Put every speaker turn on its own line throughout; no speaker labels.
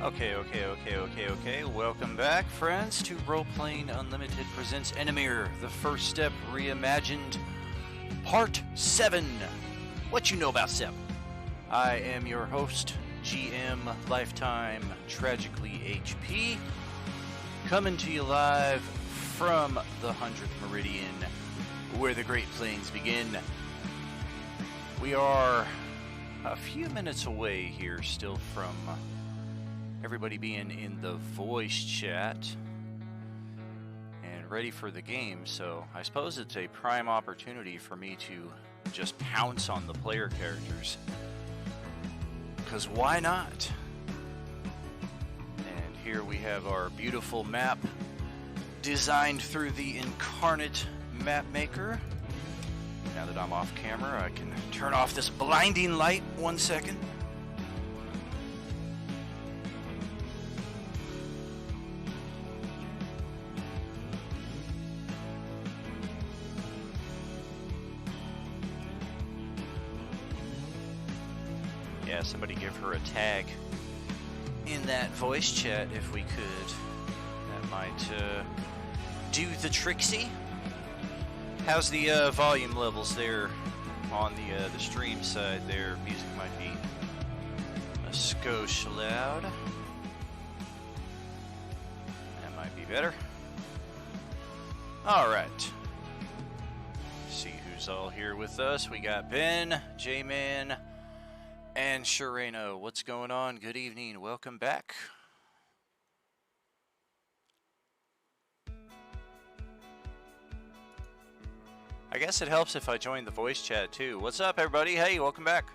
Okay. Welcome back, friends, to Role-Playing Unlimited presents Enemier, the First Step Reimagined, Part 7. What you know about 7? I am your host, GM Lifetime Tragically HP, coming to you live from the 100th Meridian, where the Great Plains begin. We are a few minutes away here still from everybody being in the voice chat and ready for the game, so I suppose it's a prime opportunity for me to just pounce on the player characters, because why not? And here we have our beautiful map designed through the incarnate map maker. Now that I'm off camera, I can turn off this blinding light 1 second. Yeah, somebody give her a tag in that voice chat if we could. That might do the tricksy. How's the volume levels there on the stream side there? Music might be a skosh loud. That might be better. Alright. See who's all here with us. We got Ben, J-Man, and Shareno. What's going on? Good evening. Welcome back. I guess it helps if I join the voice chat too. What's up, everybody? Hey, welcome back.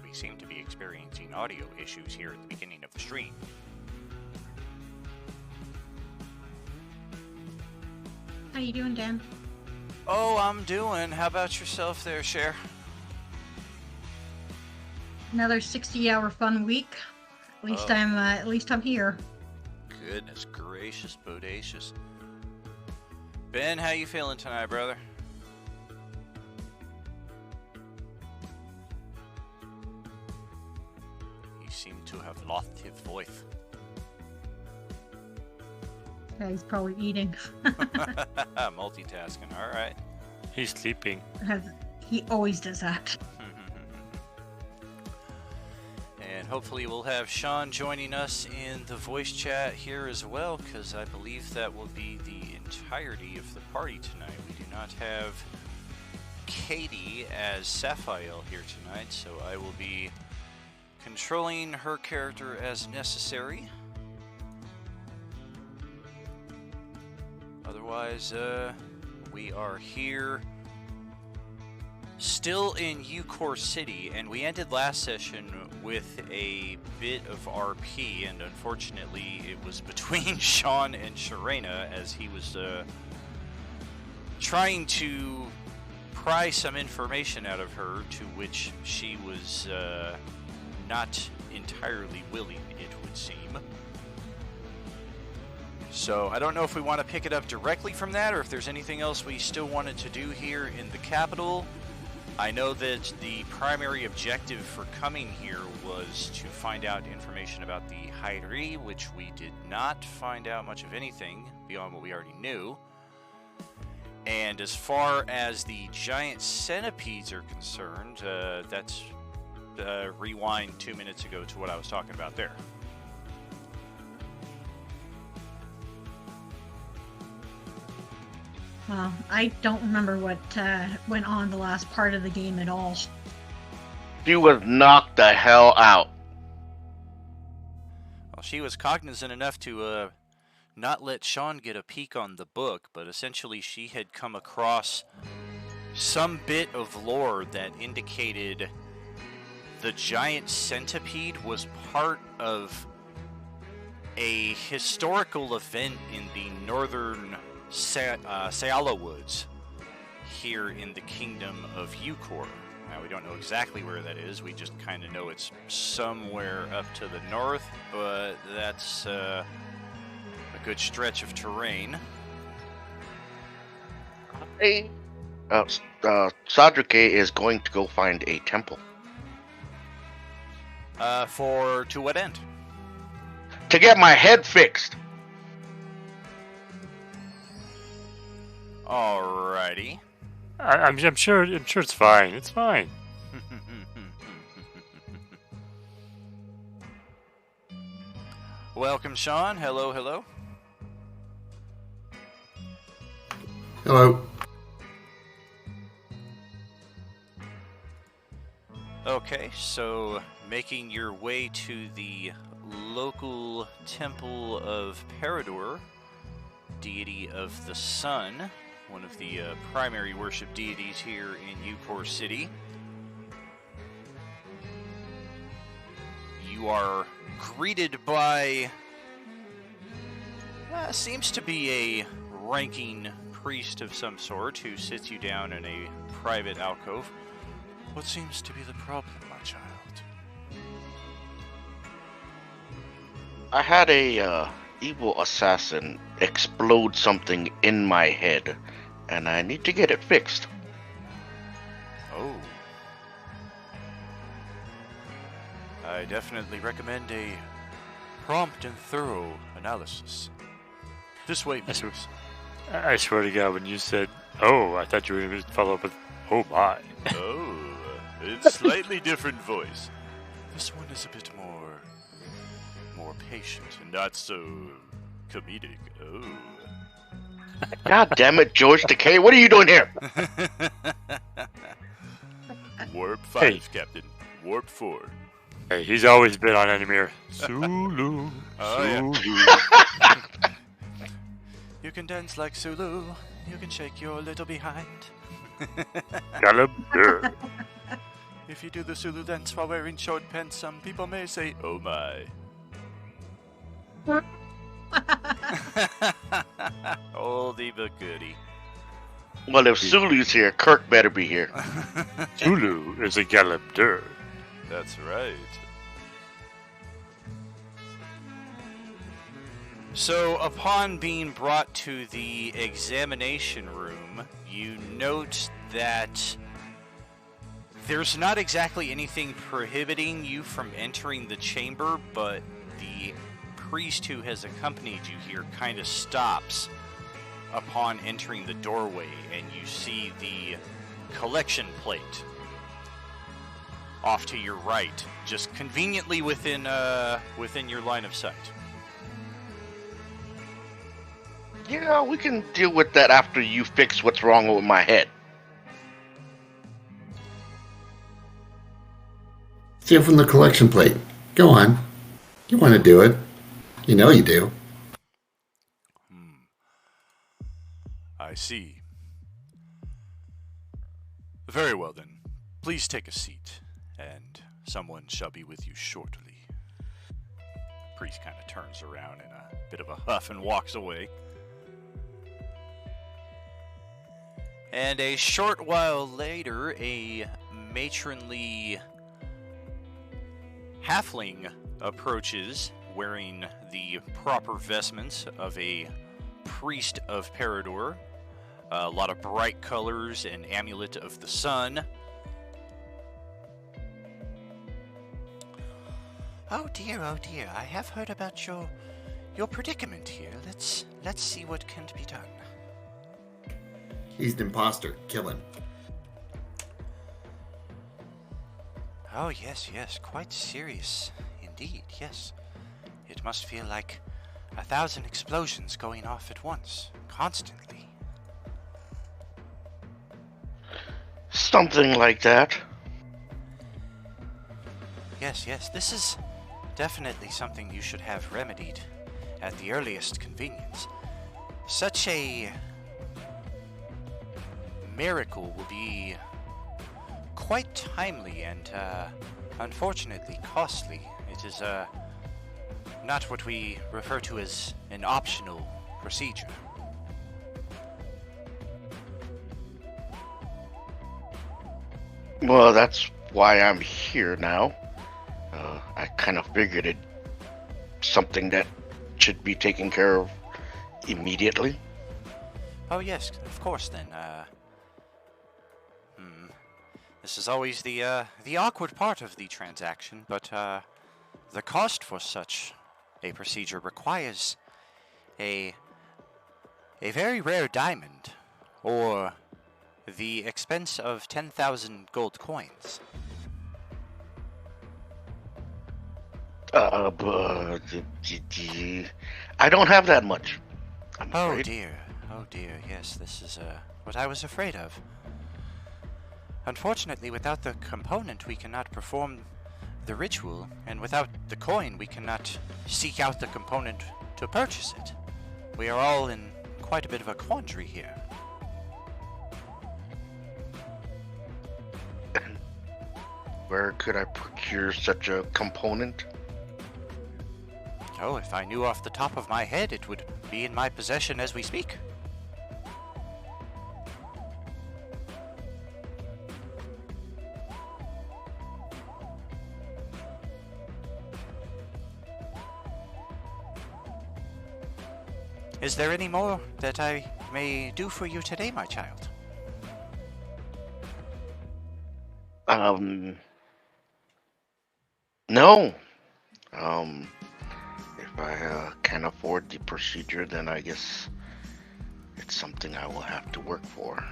We seem to be experiencing audio issues here at the beginning of the stream.
How you doing, Dan?
Oh, I'm doing. How about yourself there, Cher?
Another 60-hour fun week. At least I'm here.
Goodness gracious, bodacious. Ben, how you feeling tonight, brother? You seem to have lost his voice.
Yeah, he's probably eating.
Multitasking, alright.
He's sleeping.
He always does that.
And hopefully we'll have Sean joining us in the voice chat here as well, because I believe that will be the entirety of the party tonight. We do not have Katie as Sapphire here tonight, so I will be controlling her character as necessary. Otherwise, we are here still in Ucore City, and we ended last session with a bit of RP, and unfortunately it was between Sean and Sharena as he was trying to pry some information out of her, to which she was not entirely willing, it would seem. So I don't know if we want to pick it up directly from that, or if there's anything else we still wanted to do here in the capital. I know that the primary objective for coming here was to find out information about the Hairi, which we did not find out much of anything beyond what we already knew. And as far as the giant centipedes are concerned, that's rewind 2 minutes ago to what I was talking about there.
Well, I don't remember what went on the last part of the game at all.
She was knocked the hell out.
Well, she was cognizant enough to not let Sean get a peek on the book, but essentially she had come across some bit of lore that indicated the giant centipede was part of a historical event in the northern Sayala Woods here in the kingdom of Ucore. Now, we don't know exactly where that is. We just kind of know it's somewhere up to the north, but that's good stretch of terrain.
Hey, Sadrike is going to go find a temple.
To what end?
To get my head fixed.
Alrighty.
I'm sure it's fine. It's fine.
Welcome, Sean. Hello, hello.
Hello.
Okay, so making your way to the local temple of Parador, deity of the sun, one of the primary worship deities here in Eucor City. You are greeted by seems to be a ranking priest of some sort who sits you down in a private alcove. What seems to be the problem, my child?
I had a evil assassin explode something in my head, and I need to get it fixed.
Oh. I definitely recommend a prompt and thorough analysis. This way,
That's
please.
I swear to God, when you said, "Oh," I thought you were going to follow up with, "Oh my."
Oh, it's slightly different voice. This one is a bit more patient and not so comedic. Oh.
God damn it, George Takei, what are you doing here?
Warp 5,
Hey.
Captain. Warp 4.
Hey, he's always been on Enemier. Sulu,
Oh, yeah.
Sulu.
You can dance like Sulu. You can shake your little behind.
Calibur.
If you do the Sulu dance while wearing short pants, some people may say, "Oh my." Oldie but goodie.
Well, if Sulu's here, Kirk better be here.
Sulu is a Calibur.
That's right. So, upon being brought to the examination room, you note that there's not exactly anything prohibiting you from entering the chamber, but the priest who has accompanied you here kind of stops upon entering the doorway, and you see the collection plate off to your right, just conveniently within your line of sight.
Yeah, we can deal with that after you fix what's wrong with my head.
See it from the collection plate. Go on. You want to do it. You know you do.
I see. Very well then. Please take a seat, and someone shall be with you shortly. Priest kind of turns around in a bit of a huff and walks away. And a short while later, a matronly halfling approaches, wearing the proper vestments of a priest of Parador. A lot of bright colors and amulet of the sun. Oh dear, I have heard about your predicament here. Let's see what can be done.
He's an imposter. Kill him.
Oh yes, quite serious indeed, yes. It must feel like 1,000 explosions going off at once, constantly.
Something like that.
Yes, this is definitely something you should have remedied at the earliest convenience. Such a miracle will be quite timely and unfortunately costly. It is not what we refer to as an optional procedure.
Well, that's why I'm here now. I kind of figured it something that should be taken care of Immediately?
Oh yes, of course then. This is always the awkward part of the transaction, but the cost for such a procedure requires a very rare diamond, or the expense of 10,000 gold coins.
But I don't have that much. I'm
Oh
afraid.
dear, yes, this is what I was afraid of. Unfortunately, without the component, we cannot perform the ritual, and without the coin, we cannot seek out the component to purchase it. We are all in quite a bit of a quandary here.
Where could I procure such a component?
Oh, if I knew off the top of my head, it would be in my possession as we speak. Is there any more that I may do for you today, my child?
No. If I can afford the procedure, then I guess it's something I will have to work for.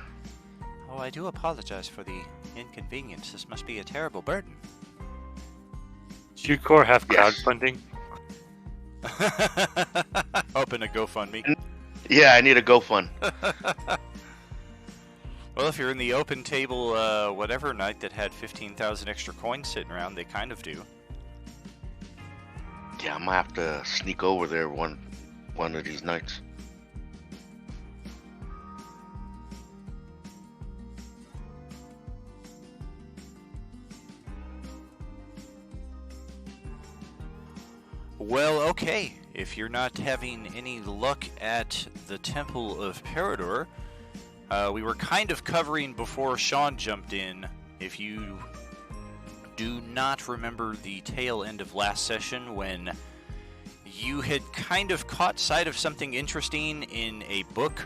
Oh, I do apologize for the inconvenience. This must be a terrible burden.
Does your core have
Yes.
crowdfunding?
Open a GoFundMe.
Yeah, I need a GoFund.
Well, if you're in the open table, whatever night that had 15,000 extra coins sitting around, they kind of do.
Yeah, I'm gonna have to sneak over there one of these nights.
Well, okay. If you're not having any luck at the Temple of Peridor, we were kind of covering before Sean jumped in. If you do not remember the tail end of last session, when you had kind of caught sight of something interesting in a book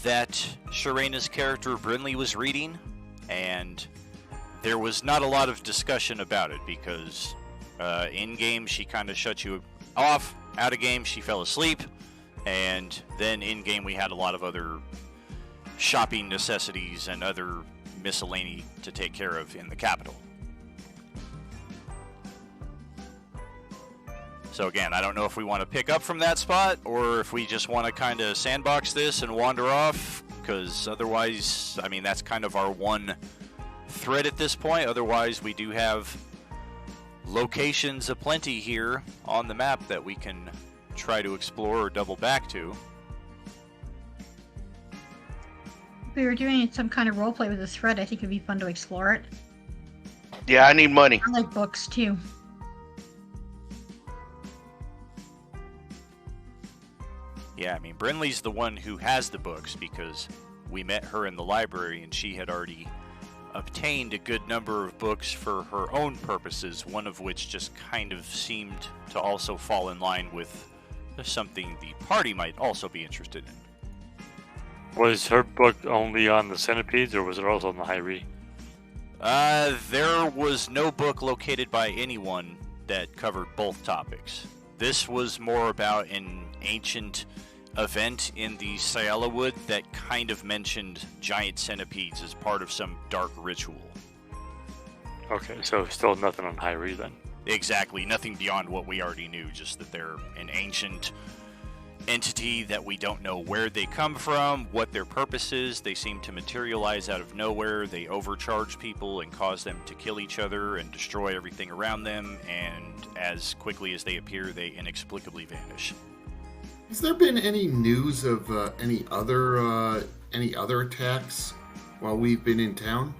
that Sharena's character Brinley was reading, and there was not a lot of discussion about it because in-game she kind of shut you off, out of game she fell asleep, and then in-game we had a lot of other shopping necessities and other miscellany to take care of in the capital. So again, I don't know if we want to pick up from that spot or if we just want to kind of sandbox this and wander off, because otherwise, I mean, that's kind of our one thread at this point. Otherwise, we do have locations aplenty here on the map that we can try to explore or double back to.
If we were doing some kind of roleplay with this thread, I think it'd be fun to explore it.
Yeah, I need money.
I like books too.
Yeah, I mean, Brinley's the one who has the books because we met her in the library and she had already obtained a good number of books for her own purposes, one of which just kind of seemed to also fall in line with something the party might also be interested in.
Was her book only on the centipedes, or was it also on the Hyrie?
There was no book located by anyone that covered both topics. This was more about an ancient event in the Sayala Wood that kind of mentioned giant centipedes as part of some dark ritual.
Okay, so still nothing on Hyrie then.
Exactly, nothing beyond what we already knew, just that they're an ancient entity that we don't know where they come from, what their purpose is. They seem to materialize out of nowhere. They overcharge people and cause them to kill each other and destroy everything around them, and as quickly as they appear, they inexplicably vanish.
Has there been any news of any other attacks while we've been in town?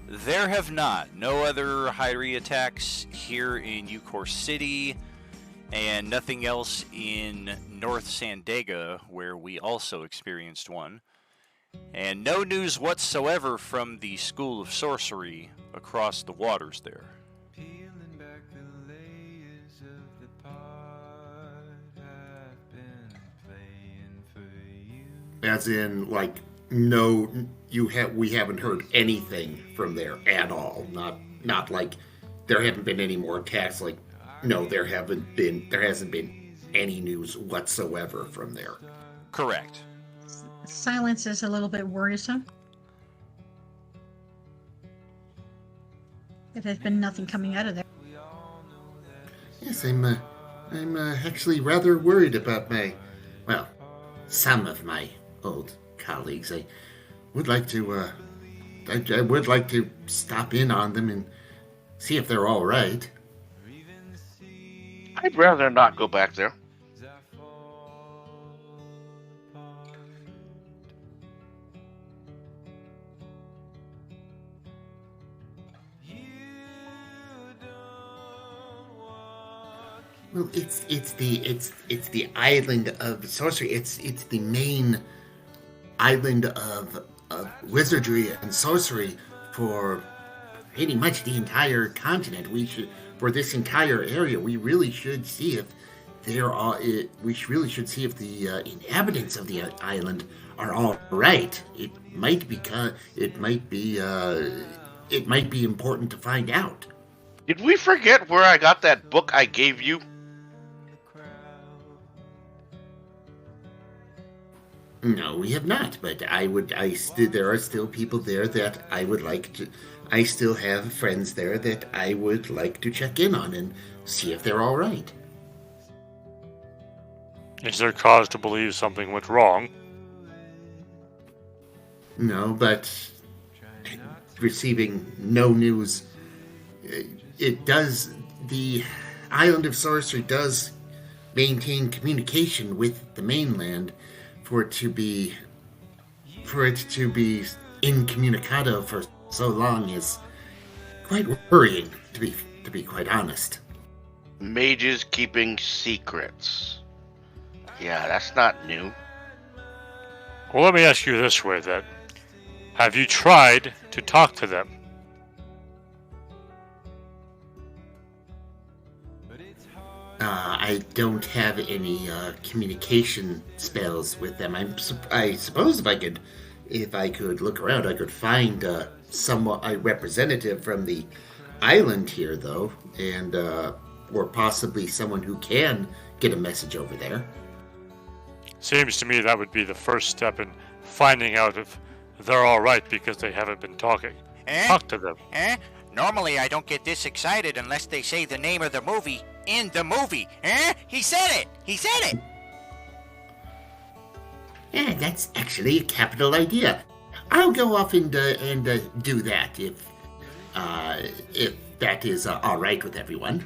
There have not. No other Hyrie attacks here in Eucor City, and nothing else in North Sandega, where we also experienced one. And no news whatsoever from the School of Sorcery across the waters there.
Peeling back the layers of the part I've been playing.
As in, like, no, we haven't heard anything from there at all. Not like there haven't been any more attacks. Like, no, there hasn't been any news whatsoever from there.
Correct.
Silence is a little bit worrisome. If there's been nothing coming out of there.
Yes, I'm actually rather worried about some of my old colleagues. I would like to stop in on them and see if they're all right.
I'd rather not go back there.
Well, it's the island of sorcery. It's the main island of wizardry and sorcery for pretty much the entire continent. For this entire area, we really should see if the inhabitants of the island are all right. It might be important to find out.
Did we forget where I got that book I gave you?
No, we have not. But there are still people there that I would like to. I still have friends there that I would like to check in on and see if they're all right.
Is there cause to believe something went wrong?
No, but receiving no news. The island of sorcery does maintain communication with the mainland. For it to be incommunicado for so long is quite worrying, to be quite honest.
Mages keeping secrets. Yeah, that's not new.
Well, let me ask you this way, then. Have you tried to talk to them?
I don't have any communication spells with them. I suppose if I could look around, I could find a representative from the island here, though, and or possibly someone who can get a message over there.
Seems to me that would be the first step in finding out if they're all right because they haven't been talking. Talk to them.
Normally I don't get this excited unless they say the name of the movie in the movie. He said it! He said it!
Yeah, that's actually a capital idea. I'll go off and do that if that is all right with everyone.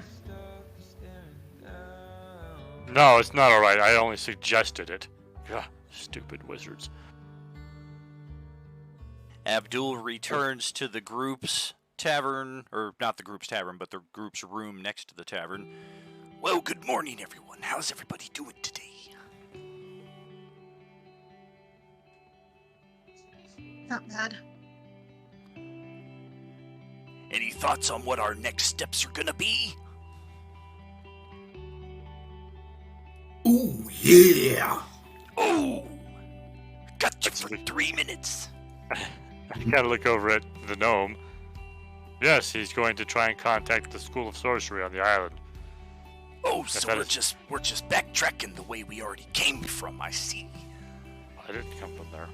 No, it's not all right. I only suggested it. Ugh, stupid wizards.
Abdul returns to the group's tavern, or not the group's tavern, but the group's room next to the tavern. Well, good morning, everyone. How's everybody doing today?
Not bad.
Any thoughts on what our next steps are gonna be?
Ooh, yeah!
Oh! Got you for 3 minutes.
I gotta look over at the gnome. Yes, he's going to try and contact the School of Sorcery on the island.
Oh, so we're just backtracking the way we already came from, I see.
I didn't come from there.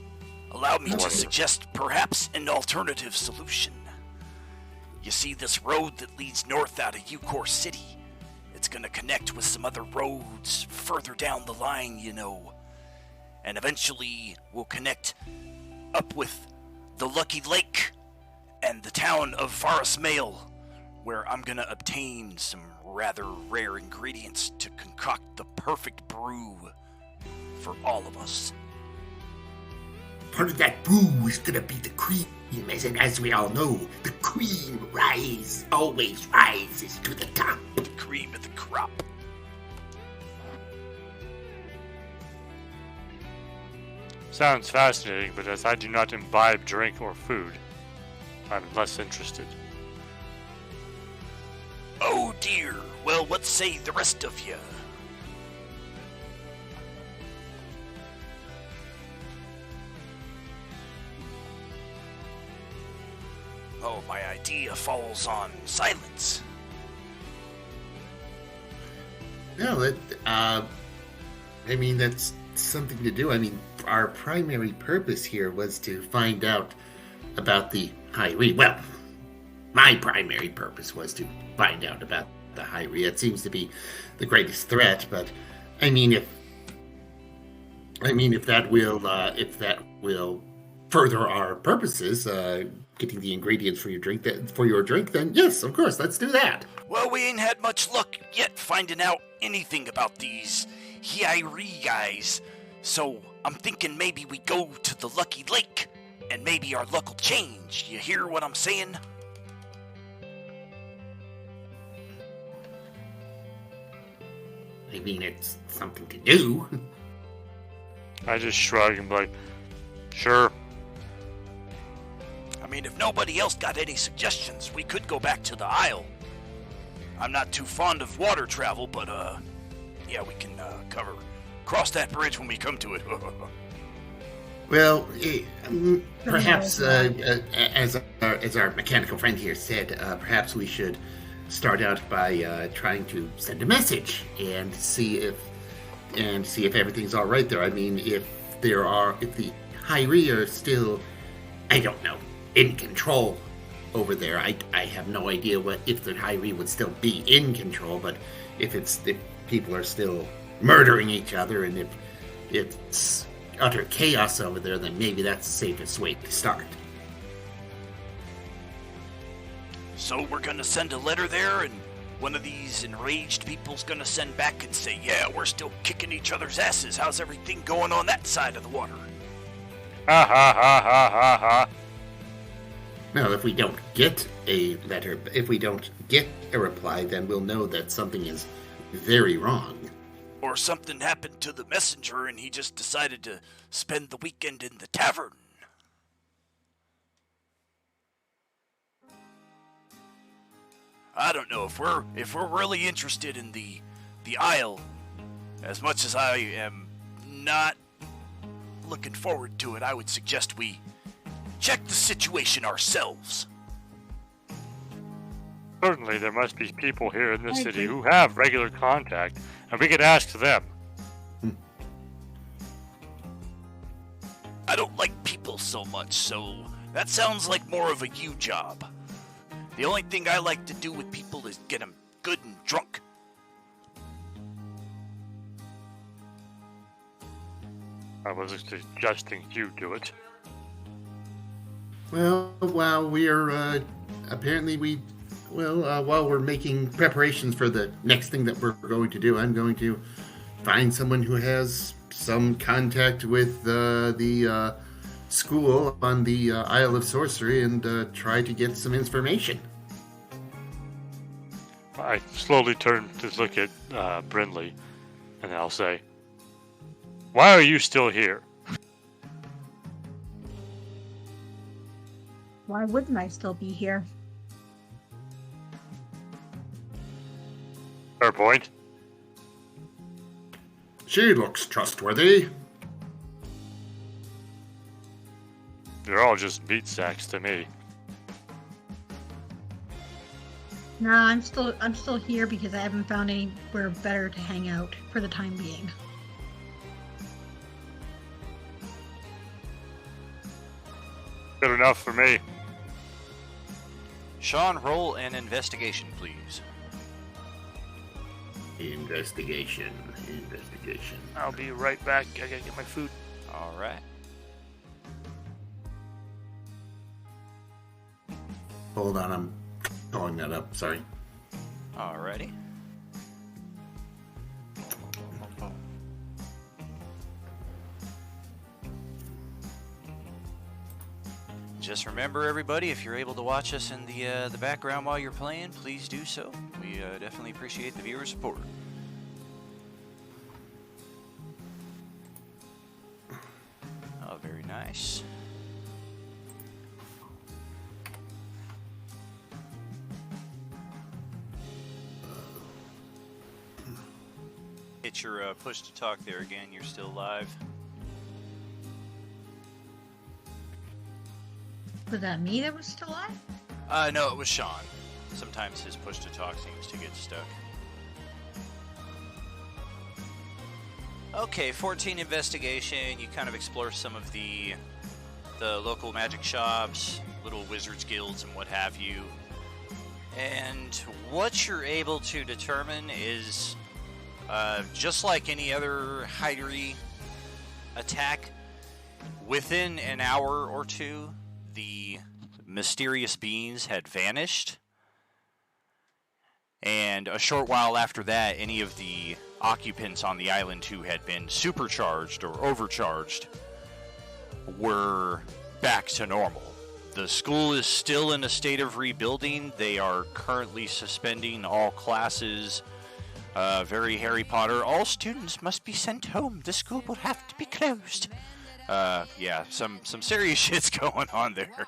Allow me to suggest perhaps an alternative solution. You see this road that leads north out of Ucor City? It's gonna connect with some other roads further down the line, you know. And eventually we'll connect up with the Lucky Lake and the town of Forest Mail, where I'm gonna obtain some rather rare ingredients to concoct the perfect brew for all of us.
Part of that brew is gonna be the cream, as we all know, the cream always rises to the top.
The cream of the crop.
Sounds fascinating, but as I do not imbibe drink or food, I'm less interested.
Oh dear. Well, what say the rest of you? Oh, my idea falls on silence.
No, I mean, that's something to do. I mean, our primary purpose here was to find out about the Hyri. Well, my primary purpose was to find out about the Hyri. It seems to be the greatest threat, but I mean, if that will further our purposes, getting the ingredients for your drink, then yes, of course, let's do that.
Well, we ain't had much luck yet finding out anything about these Hyri guys, so I'm thinking maybe we go to the Lucky Lake, and maybe our luck will change. You hear what I'm saying?
I mean, it's something to do.
I just shrug and be like, sure.
I mean, if nobody else got any suggestions, we could go back to the Isle. I'm not too fond of water travel, but, yeah, we can, cross that bridge when we come to it.
Well, perhaps, as our mechanical friend here said, perhaps we should start out by trying to send a message and see if everything's all right there. I mean, if the Hyri are still, I don't know, in control over there. I have no idea if the Hyri would still be in control, but if people are still murdering each other and if it's utter chaos over there, then maybe that's the safest way to start.
So we're gonna send a letter there, and one of these enraged people's gonna send back and say, yeah, we're still kicking each other's asses. How's everything going on that side of the water?
Ha ha ha ha ha ha.
Now, if we don't get a letter, if we don't get a reply, then we'll know that something is very wrong.
Or something happened to the messenger and he just decided to spend the weekend in the tavern. I don't know, if we're really interested in the Isle, as much as I am not looking forward to it, I would suggest we check the situation ourselves.
Certainly, there must be people here in this city who have regular contact, and we could ask them.
I don't like people so much, so that sounds like more of a you job. The only thing I like to do with people is get them good and drunk.
I wasn't suggesting you do it.
Well, while we're while we're making preparations for the next thing that we're going to do, I'm going to find someone who has some contact with the school on the Isle of Sorcery and try to get some information.
I slowly turn to look at Brindley, and I'll say, why are you still here?
Why wouldn't I still be here?
Fair point.
She looks trustworthy.
They're all just meat sacks to me.
No, I'm still here because I haven't found anywhere better to hang out for the time being.
Good enough for me.
Sean, roll an investigation, please.
Investigation.
I'll be right back. I gotta get my food.
All right.
Hold on, I'm calling that up. Sorry.
Alrighty. Just remember, everybody, if you're able to watch us in the background while you're playing, please do so. We definitely appreciate the viewer support. Oh, very nice. Hit your push to talk there again. You're still live.
Was that me that was still alive?
No, it was Sean. Sometimes his push to talk seems to get stuck. Okay, 14 investigation. You kind of explore some of the local magic shops, little wizards guilds, and what have you. And what you're able to determine is, just like any other hidery attack, within an hour or two, the mysterious beings had vanished. And a short while after that, any of the occupants on the island who had been supercharged or overcharged were back to normal. The school is still in a state of rebuilding. They are currently suspending all classes. Very Harry Potter. All students must be sent home. The school will have to be closed. Yeah, some serious shit's going on there.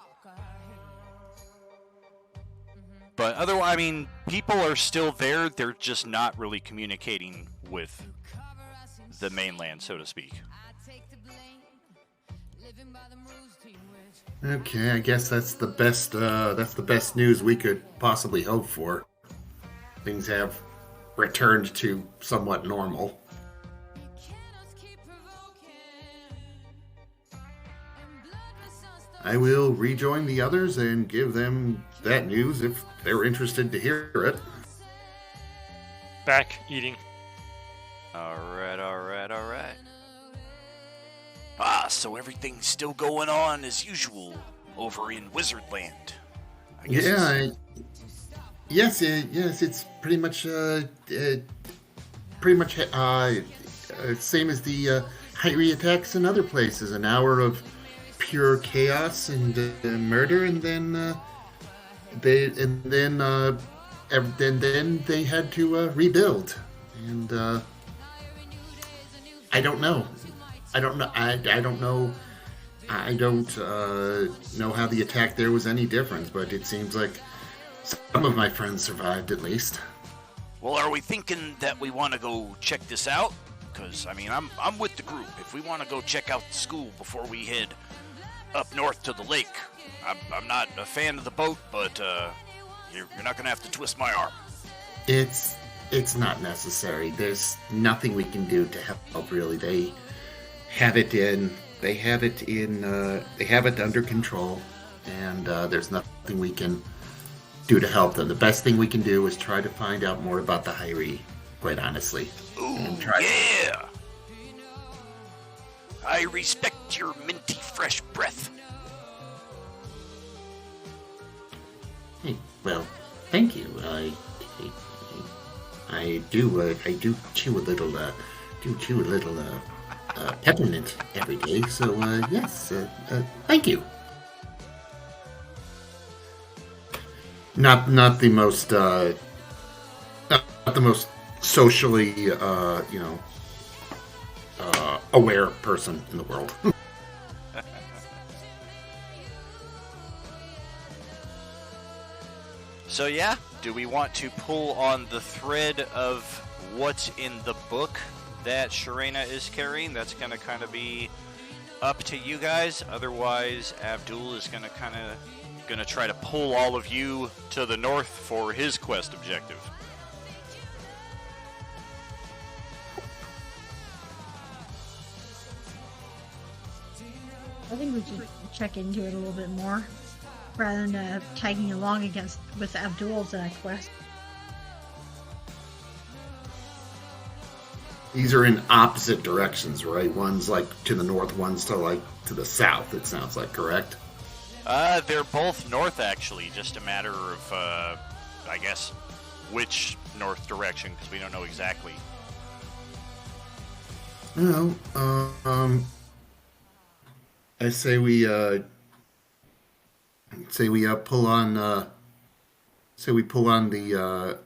But otherwise, I mean, people are still there. They're just not really communicating with the mainland, so to speak.
Okay, I guess that's the best news we could possibly hope for. Things have returned to somewhat normal. I will rejoin the others and give them that news if they're interested to hear it.
Back eating.
Alright. So everything's still going on as usual over in Wizardland.
Yes, it's pretty much same as the Hyrie attacks in other places. An hour of pure chaos and murder, and then they had to rebuild. And I don't know how the attack there was any different, but it seems like some of my friends survived at least.
Well, are we thinking that we want to go check this out? Because, I mean, I'm with the group. If we want to go check out the school before we head up north to the lake. I'm not a fan of the boat, but you're not going to have to twist my arm.
It's not necessary. There's nothing we can do to help, really. They have it under control, and there's nothing we can do to help them. The best thing we can do is try to find out more about the Hyrie, quite honestly.
Ooh, yeah! I respect your minty fresh breath.
Hey, well, thank you. I do chew a little peppermint every day. So yes, thank you. Not the most socially aware person in the world.
So yeah, do we want to pull on the thread of what's in the book that Sharena is carrying? That's going to kind of be up to you guys. Otherwise, Abdul is going to try to pull all of you to the north for his quest objective.
I think we should check into it a little bit more, rather than tagging along with Abdul's quest.
These are in opposite directions, right? One's like to the north, one's to the south, it sounds like, correct?
They're both north, actually. Just a matter of, I guess, which north direction, because we don't know exactly.
No, I say we pull on the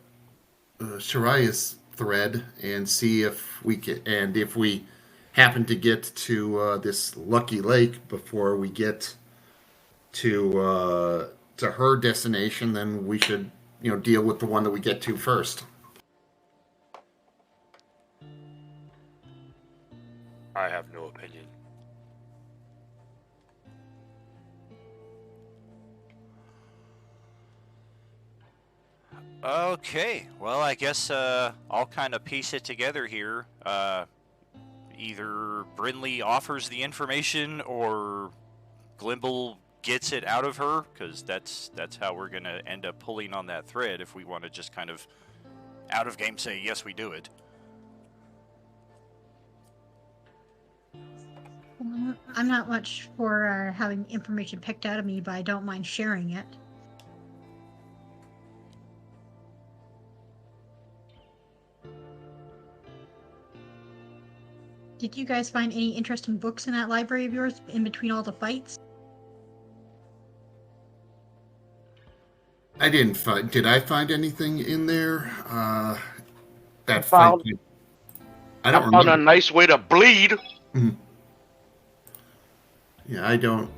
Shariah's thread and see if we can, and if we happen to get to this lucky lake before we get to her destination, then we should deal with the one that we get to first.
I have no opinion.
Okay, well, I guess I'll kind of piece it together here. Either Brinley offers the information or Glimble gets it out of her, because that's how we're going to end up pulling on that thread if we want to just kind of out of game say, yes, we do it.
I'm not much for having information picked out of me, but I don't mind sharing it. Did you guys find any interesting books in that library of yours in between all the fights?
I didn't find. Did I find anything in there? That
found-
fight. I don't
Found a
remember.
nice way to bleed.
Mhm. Yeah, I don't.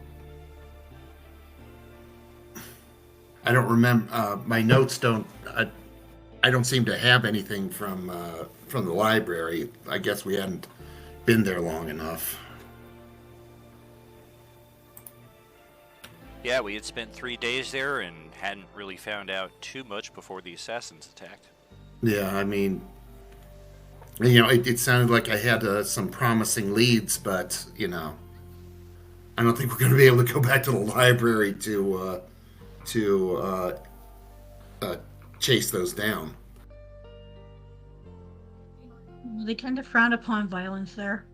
I don't remember. My notes don't. I don't seem to have anything from the library. I guess we hadn't been there long enough.
Yeah, we had spent 3 days there and hadn't really found out too much before the assassins attacked.
Yeah, I mean, it sounded like I had some promising leads, but I don't think we're going to be able to go back to the library to chase those down.
They tend to frown upon violence there.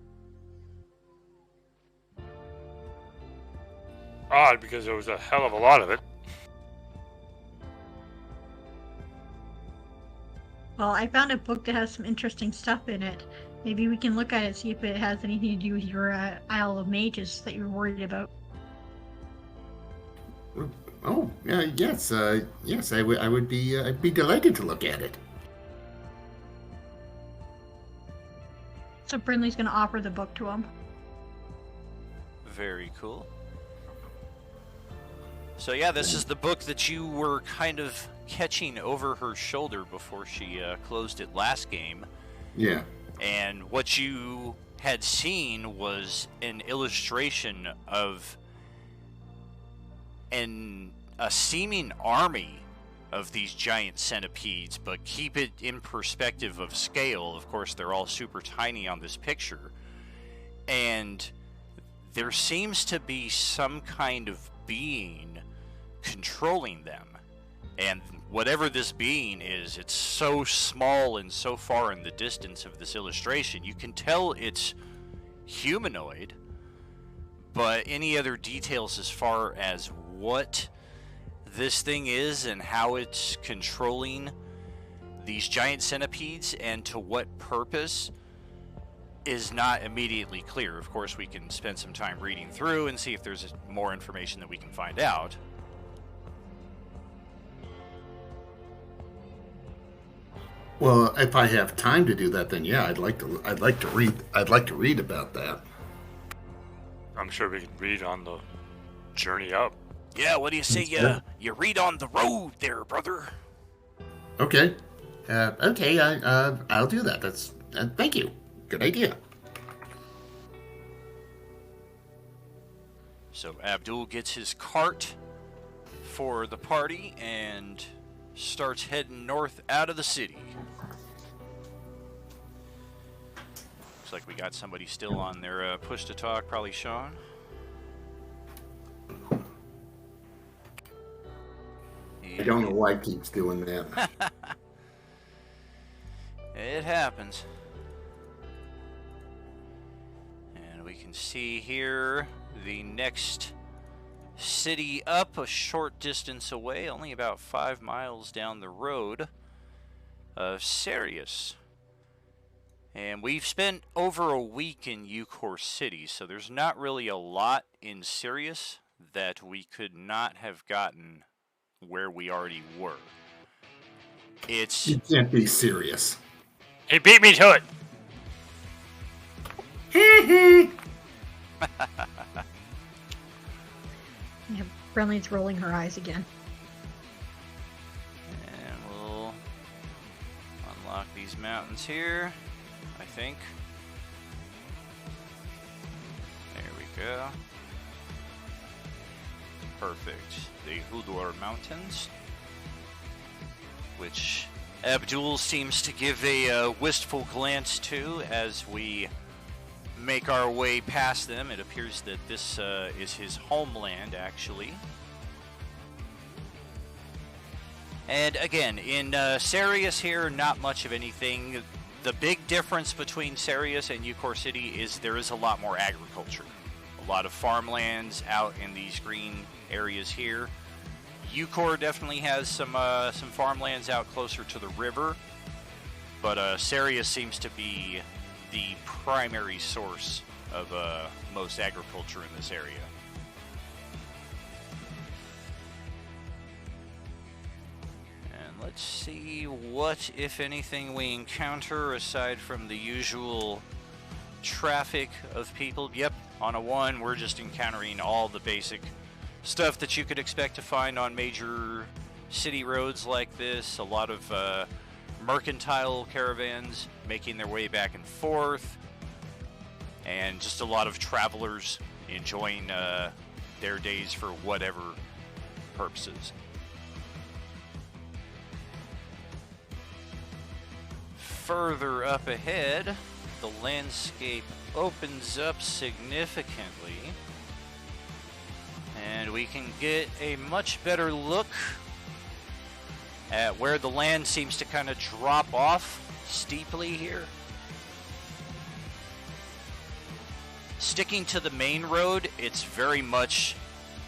Odd, because there was a hell of a lot of it.
Well, I found a book that has some interesting stuff in it. Maybe we can look at it, see if it has anything to do with your Isle of Mages that you're worried about.
Oh, yes, yes, I would be, I'd be delighted to look at it.
So Brinley's going to offer the book to him.
Very cool. So yeah, this is the book that you were kind of catching over her shoulder before she closed it last game.
Yeah.
And what you had seen was an illustration of a seeming army of these giant centipedes, but keep it in perspective of scale. Of course, they're all super tiny on this picture. And there seems to be some kind of being controlling them. And whatever this being is, it's so small and so far in the distance of this illustration, you can tell it's humanoid, but any other details as far as what this thing is and how it's controlling these giant centipedes and to what purpose is not immediately clear. Of course, we can spend some time reading through and see if there's more information that we can find out.
Well, if I have time to do that, then yeah, I'd like to read about that.
I'm sure we can read on the journey up.
Yeah, what do you say you read on the road there, brother?
Okay. Okay, I'll do that. That's thank you. Good idea.
So Abdul gets his cart for the party and starts heading north out of the city. Looks like we got somebody still on their push to talk, probably Sean.
I don't know why it keeps doing that.
It happens. And we can see here the next city up a short distance away, only about 5 miles down the road, of Sirius. And we've spent over a week in Eucor City, so there's not really a lot in Sirius that we could not have gotten where we already were. It's...
You can't be serious.
He beat me to it!
Yeah, Brinley's rolling her eyes again.
And we'll unlock these mountains here, I think. There we go. Perfect. The Hudor Mountains. which Abdul seems to give a wistful glance to as we make our way past them. It appears that this is his homeland, actually. And again, in Sarius here, not much of anything. The big difference between Sarius and Eucor City is there is a lot more agriculture. A lot of farmlands out in these green areas here. Eucor definitely has some farmlands out closer to the river, but Sarius seems to be the primary source of most agriculture in this area. And let's see what, if anything, we encounter aside from the usual traffic of people. Yep, on a 1, we're just encountering all the basic stuff that you could expect to find on major city roads like this. A lot of mercantile caravans making their way back and forth, and just a lot of travelers enjoying their days for whatever purposes. Further up ahead, the landscape opens up significantly, and we can get a much better look at where the land seems to kind of drop off steeply here. Sticking to the main road, it's very much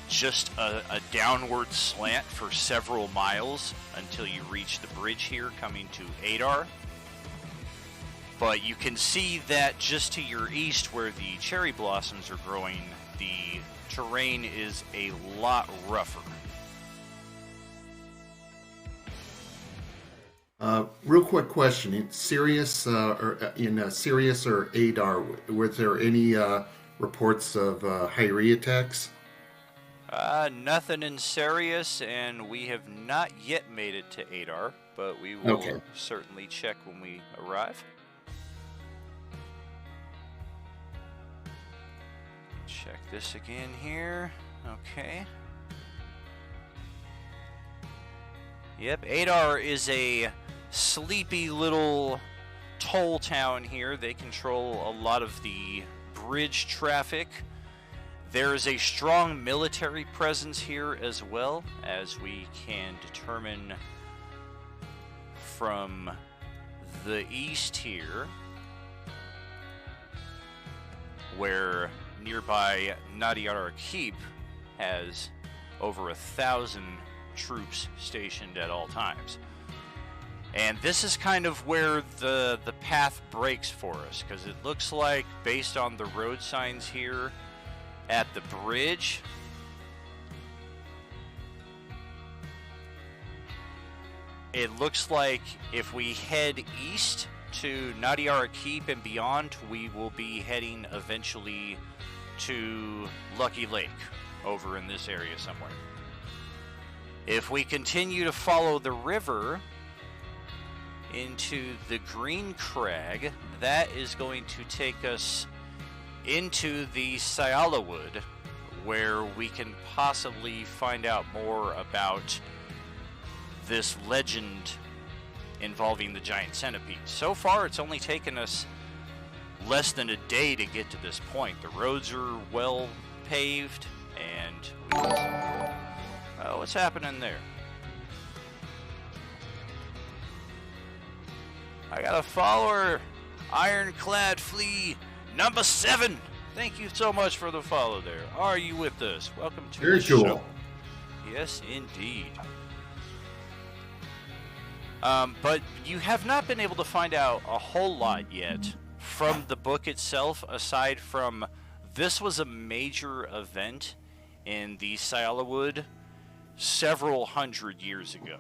just a downward slant for several miles until you reach the bridge here coming to Adar. But you can see that just to your east where the cherry blossoms are growing, the terrain is a lot rougher.
Real quick question: in Sirius Sirius or Adar, was there any reports of Hyria attacks?
Nothing in Sirius, and we have not yet made it to Adar, but we will certainly check when we arrive. Check this again here. Okay. Yep, Adar is a sleepy little toll town here. They control a lot of the bridge traffic. There is a strong military presence here as well, as we can determine from the east here, where nearby Nadiara Keep has over 1,000 troops stationed at all times. And this is kind of where the path breaks for us, because it looks like, based on the road signs here at the bridge, it looks like if we head east to Nadiara Keep and beyond, we will be heading eventually to Lucky Lake over in this area somewhere. If we continue to follow the river into the Green Crag, that is going to take us into the Syala Wood, where we can possibly find out more about this legend involving the giant centipede. So far, it's only taken us less than a day to get to this point. The roads are well paved, and what's happening there? I got a follower, Ironclad Flea number 7. Thank you so much for the follow there. Are you with us? Welcome to the show. Yes, indeed. But you have not been able to find out a whole lot yet from the book itself, aside from this was a major event in the Syala Wood several hundred years ago.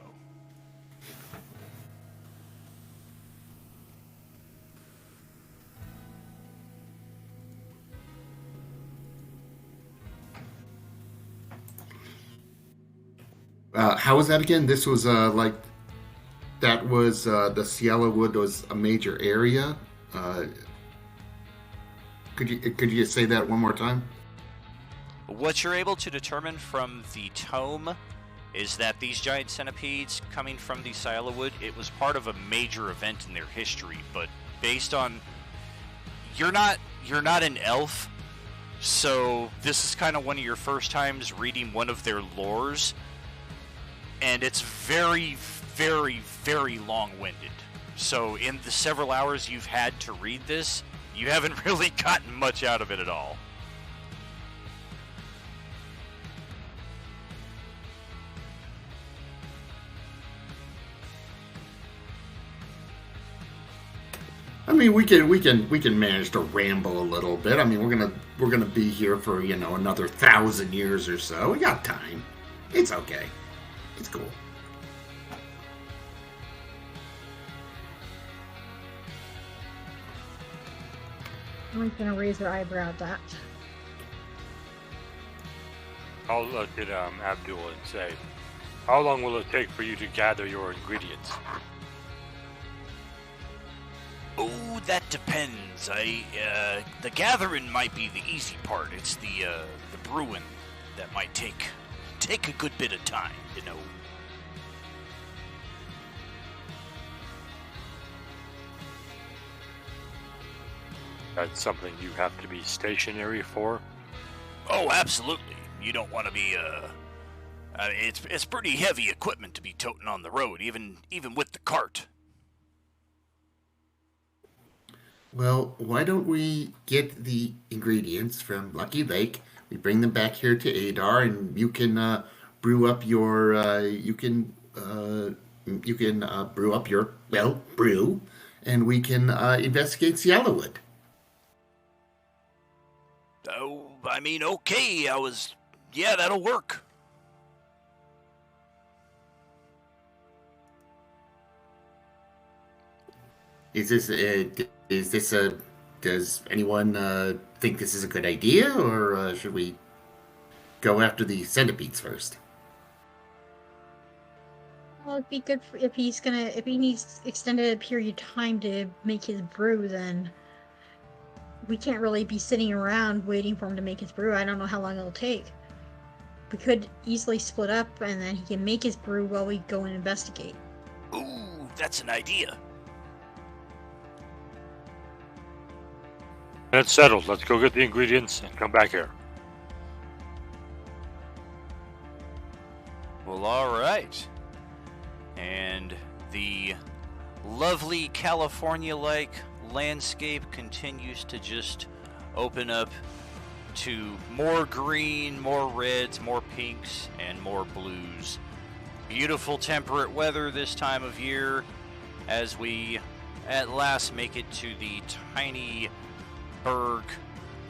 How was that again? This was the Syala Wood was a major area. Could you say that one more time?
What you're able to determine from the tome is that these giant centipedes coming from the Silawood, it was part of a major event in their history, but based on you're not an elf, so this is kind of one of your first times reading one of their lores, and it's very, very, very long-winded. So in the several hours you've had to read this, you haven't really gotten much out of it at all.
I mean, we can manage to ramble a little bit. I mean, we're gonna be here for another 1,000 years or so. We got time. It's okay. It's cool.
I'm gonna raise their eyebrow at that.
I'll look at Abdul and say, how long will it take for you to gather your ingredients?
Oh, that depends. The gathering might be the easy part. It's the brewing that might take a good bit of time,
That's something you have to be stationary for?
Oh, absolutely. You don't want to be, it's pretty heavy equipment to be toting on the road, even with the cart.
Well, why don't we get the ingredients from Lucky Lake? We bring them back here to Adar, and you can brew up your brew, and we can investigate Cialawood.
Oh, I mean, okay. Yeah, that'll work.
Does anyone think this is a good idea, or should we go after the centipedes first?
Well, it'd be good if he needs extended period of time to make his brew, then we can't really be sitting around waiting for him to make his brew. I don't know how long it'll take. We could easily split up, and then he can make his brew while we go and investigate.
Ooh, that's an idea.
That's settled. Let's go get the ingredients and come back here.
Well, all right. And the lovely California-like landscape continues to just open up to more green, more reds, more pinks, and more blues. Beautiful temperate weather this time of year as we at last make it to the tiny burg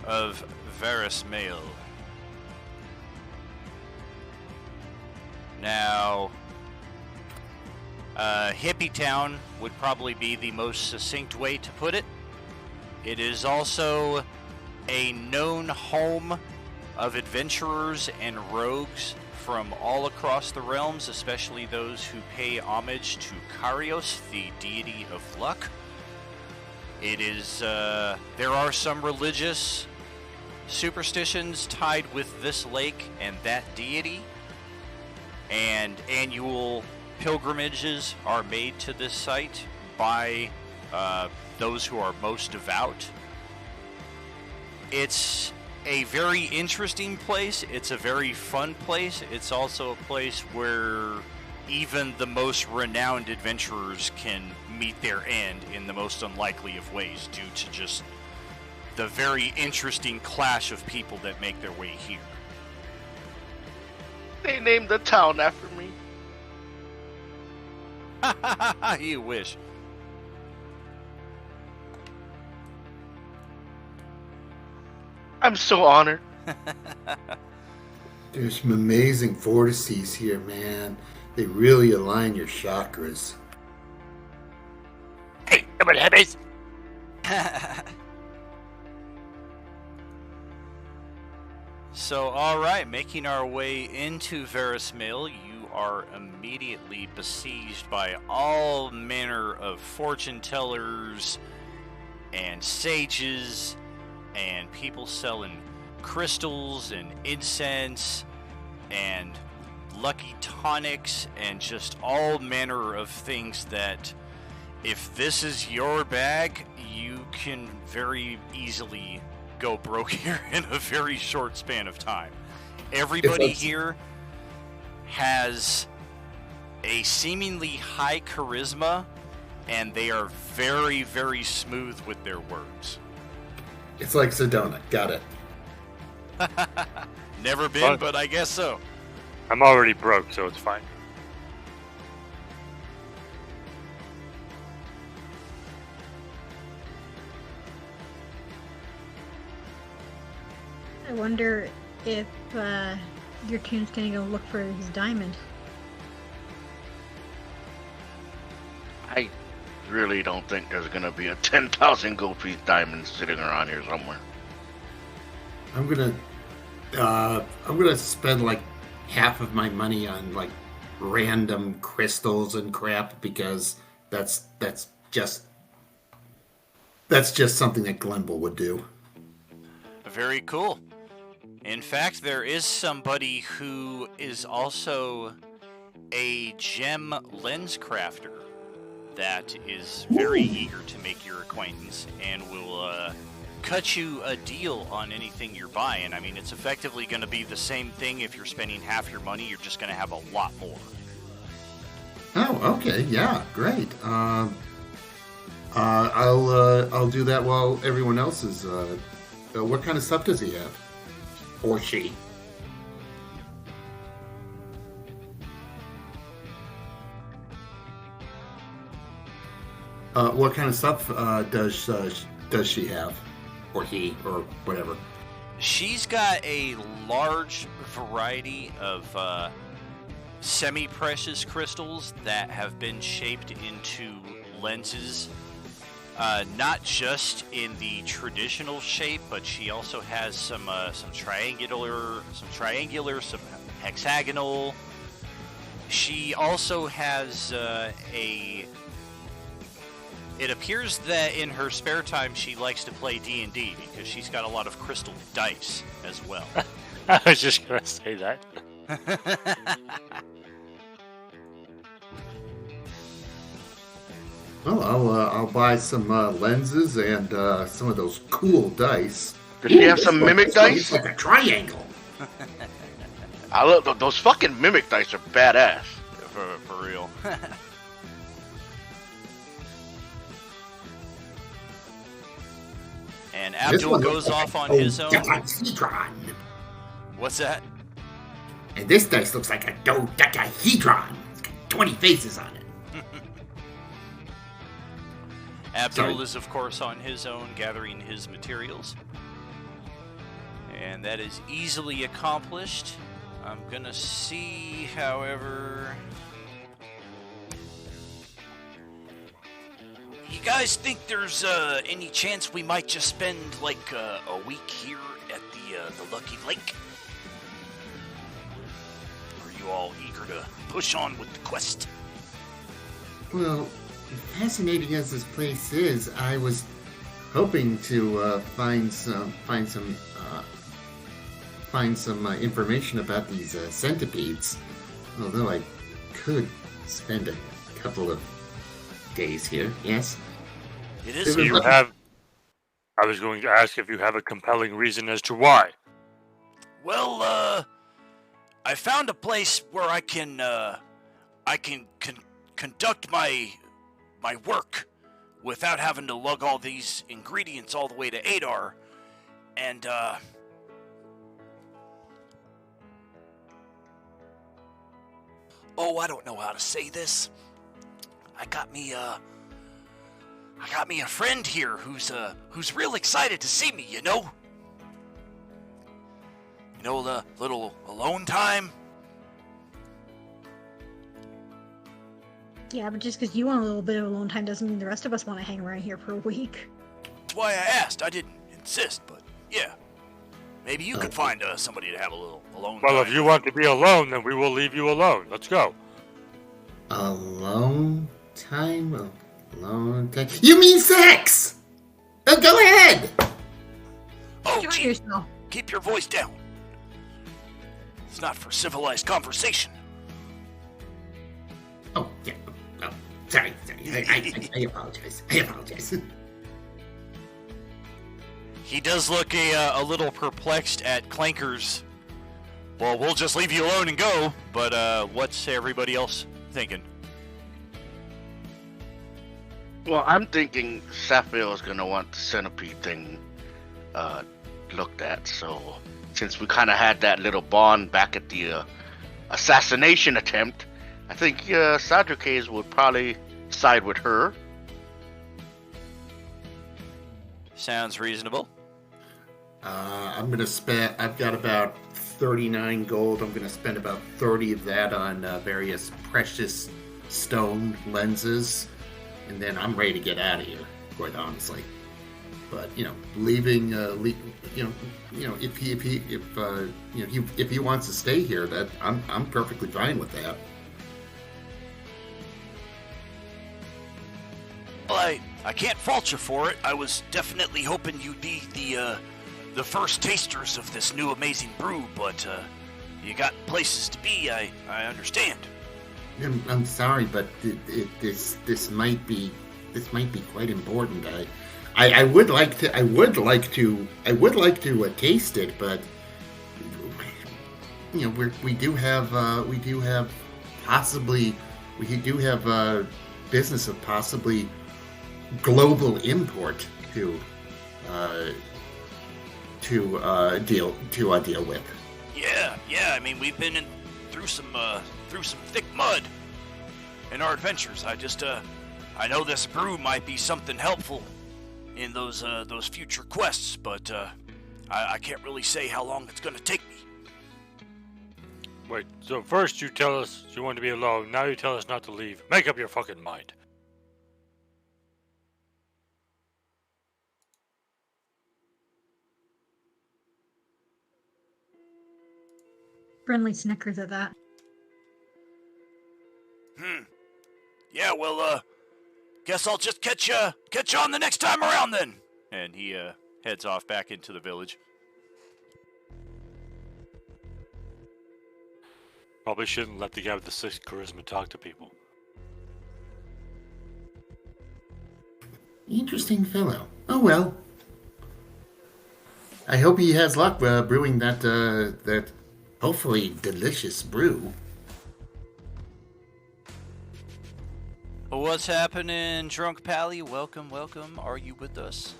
of Verismail. Now, Hippie Town would probably be the most succinct way to put it. It is also a known home of adventurers and rogues from all across the realms, especially those who pay homage to Karios, the deity of luck. It is, there are some religious superstitions tied with this lake and that deity, and annual pilgrimages are made to this site by those who are most devout. It's a very interesting place. It's a very fun place. It's also a place where even the most renowned adventurers can meet their end in the most unlikely of ways due to just the very interesting clash of people that make their way here.
They named the town after me.
You wish.
I'm so honored.
There's some amazing vortices here, man. They really align your chakras.
Hey, come on, hippies!
So, alright, making our way into Verismail, you are immediately besieged by all manner of fortune tellers and sages and people selling crystals and incense and lucky tonics, and just all manner of things that, if this is your bag, you can very easily go broke here in a very short span of time. Everybody here has a seemingly high charisma, and they are very, very smooth with their words.
It's like Sedona. Got it.
Never been, but I guess so.
I'm already broke, so it's fine.
I wonder if your team's gonna go look for his diamond.
I really don't think there's gonna be a 10,000 gold piece diamond sitting around here somewhere.
I'm gonna spend like half of my money on like random crystals and crap because that's just something that Glenville would do.
Very cool. In fact, there is somebody who is also a gem lens crafter that is very eager to make your acquaintance and will cut you a deal on anything you're buying. I mean, it's effectively going to be the same thing. If you're spending half your money, you're just going to have a lot more.
Oh, okay, yeah, great. I'll do that while everyone else is. What kind of stuff does he have, or she? What kind of stuff does she have, or he, or whatever?
She's got a large variety of semi-precious crystals that have been shaped into lenses, not just in the traditional shape, but she also has some triangular, some hexagonal. She also has It appears that in her spare time she likes to play D&D because she's got a lot of crystal dice as well.
I was just gonna say that.
Well, I'll buy some lenses and some of those cool dice.
Does she have some mimic dice?
It's like a triangle.
I love those fucking mimic dice are badass.
For real. And Abdul goes off on his own.
Dodecahedron.
What's that?
And this dice looks like a dodecahedron. It's got 20 faces on it.
Abdul is, of course, on his own, gathering his materials. And that is easily accomplished. I'm gonna see, however... You guys think there's any chance we might just spend like a week here at the Lucky Lake? Are you all eager to push on with the quest?
Well, fascinating as this place is, I was hoping to find some information about these centipedes. Although I could spend a couple of days here. Yes.
It is.
Do you have? I was going to ask if you have a compelling reason as to why.
Well, I found a place where I can conduct my work without having to lug all these ingredients all the way to Adar, and I don't know how to say this. I got me a friend here who's real excited to see me, you know? You know, the little alone time?
Yeah, but just because you want a little bit of alone time doesn't mean the rest of us want to hang around here for a week.
That's why I asked. I didn't insist, but yeah. Maybe you could find somebody to have a little alone time.
Well, if you want to be alone, then we will leave you alone. Let's go.
Alone time? Alone time? You mean sex! Go ahead!
Oh,
Enjoy yourself.
keep your voice down. It's not for civilized conversation.
Sorry. I apologize. I apologize.
He does look a little perplexed at Clanker's. Well, we'll just leave you alone and go, but what's everybody else thinking?
Well, I'm thinking Sapphire is gonna want the centipede thing looked at. So, since we kind of had that little bond back at the assassination attempt, I think Sadricase would probably side with her.
Sounds reasonable.
I'm gonna spend. I've got about 39 gold. I'm gonna spend about 30 of that on various precious stone lenses, and then I'm ready to get out of here. Quite honestly, but leaving. If he wants to stay here, that I'm perfectly fine with that.
Well, I can't fault you for it. I was definitely hoping you'd be the first tasters of this new amazing brew, but you got places to be. I understand.
I'm sorry, but this might be quite important. I would like to taste it, but we do have business of possibly global import to deal with.
Yeah. I mean, we've been through some thick mud in our adventures. I know this brew might be something helpful in those future quests, but I can't really say how long it's gonna take me.
Wait, so first you tell us you want to be alone, now you tell us not to leave. Make up your fucking mind.
Brinley snickers at that.
Yeah, well, guess I'll just catch you on the next time around then. And he heads off back into the village.
Probably shouldn't let the guy with the 6 charisma talk to people.
Interesting fellow. Oh well. I hope he has luck brewing that hopefully delicious brew.
What's happening, Drunk Pally? Welcome. Are you with us?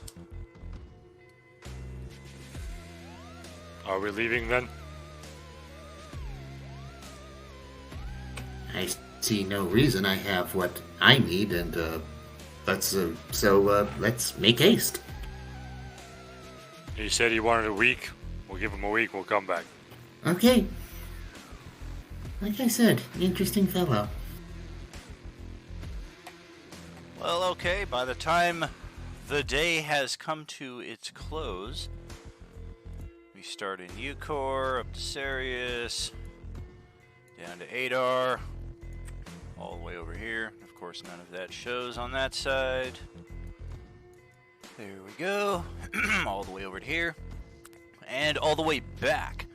Are we leaving then?
I see no reason. I have what I need, and let's make haste.
He said he wanted a week. We'll give him a week. We'll come back.
Okay. Like I said, interesting fellow.
Well, okay. By the time the day has come to its close, we start in Eucor, up to Sarius, down to Adar, all the way over here. Of course, none of that shows on that side. There we go. All the way over to here. And all the way back.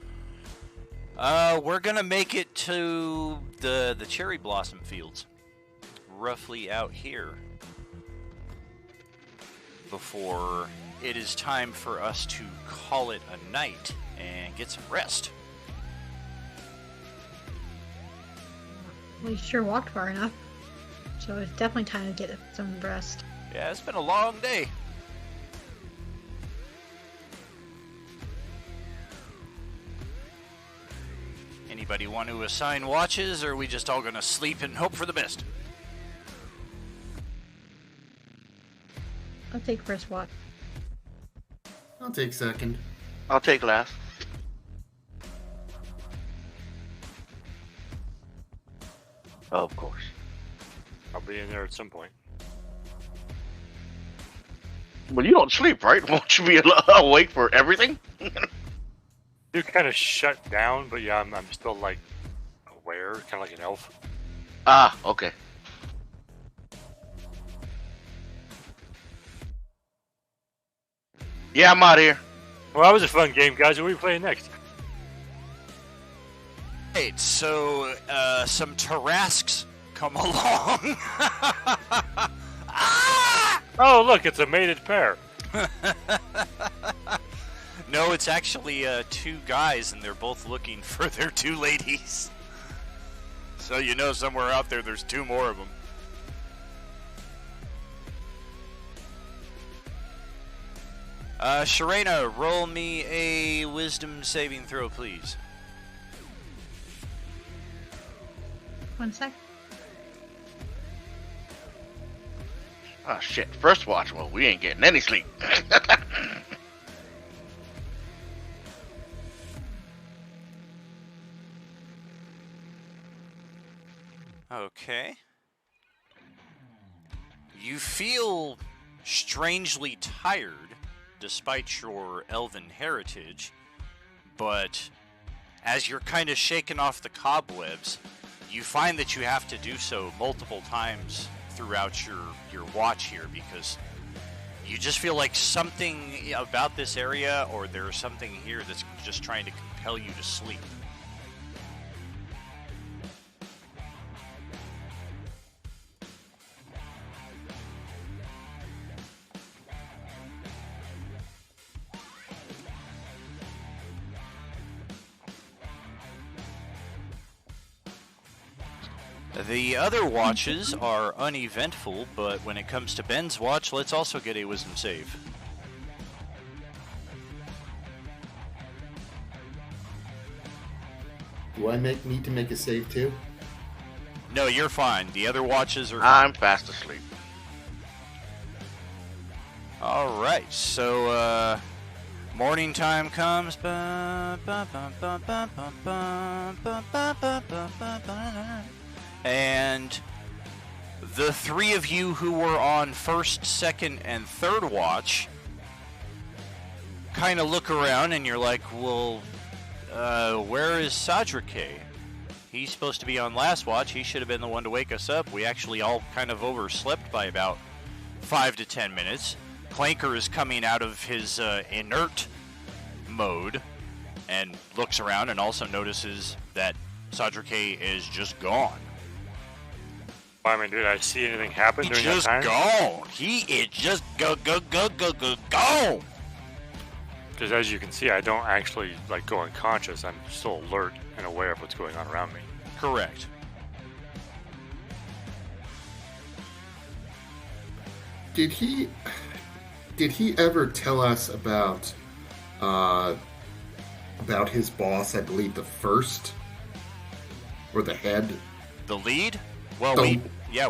We're going to make it to the cherry blossom fields. Roughly out here. Before it is time for us to call it a night and get some rest.
We sure walked far enough, so it's definitely time to get some rest.
Yeah, it's been a long day. Anybody want to assign watches, or are we just all gonna sleep and hope for the best?
I'll take first watch.
I'll take second.
I'll take last. Of course.
I'll be in there at some point.
Well, you don't sleep, right? Won't you be awake for everything?
You kind of shut down, but yeah, I'm still like aware, kind of like an elf.
Ah, okay. Yeah, I'm out here.
Well, that was a fun game, guys. What are we playing next?
Right, so some Tarrasques come along. Ah!
Oh, look, it's a mated pair.
No, it's actually two guys, and they're both looking for their two ladies. So you know somewhere out there there's two more of them. Sharena, roll me a wisdom saving throw, please.
1 sec.
Oh shit, first watch. Well, we ain't getting any sleep.
Okay. You feel strangely tired, despite your elven heritage, but as you're kind of shaking off the cobwebs, you find that you have to do so multiple times throughout your watch here, because you just feel like something about this area, or there's something here that's just trying to compel you to sleep. The other watches are uneventful, but when it comes to Ben's watch, let's also get a wisdom save.
Do I need to make a save too?
No, you're fine. The other watches are...
I'm fast asleep.
Alright, so, morning time comes. And the three of you who were on first, second, and third watch kind of look around and you're like, well, where is Sadrake? He's supposed to be on last watch. He should have been the one to wake us up. We actually all kind of overslept by about 5 to 10 minutes. Clanker is coming out of his inert mode and looks around and also notices that Sadrake is just gone.
I mean, did I see anything happen during that
Just
time?
gone. He is just gone.
Because as you can see, I don't actually like go unconscious. I'm still alert and aware of what's going on around me.
Correct.
Did he ever tell us about his boss? I believe the first or the head.
The lead? Well,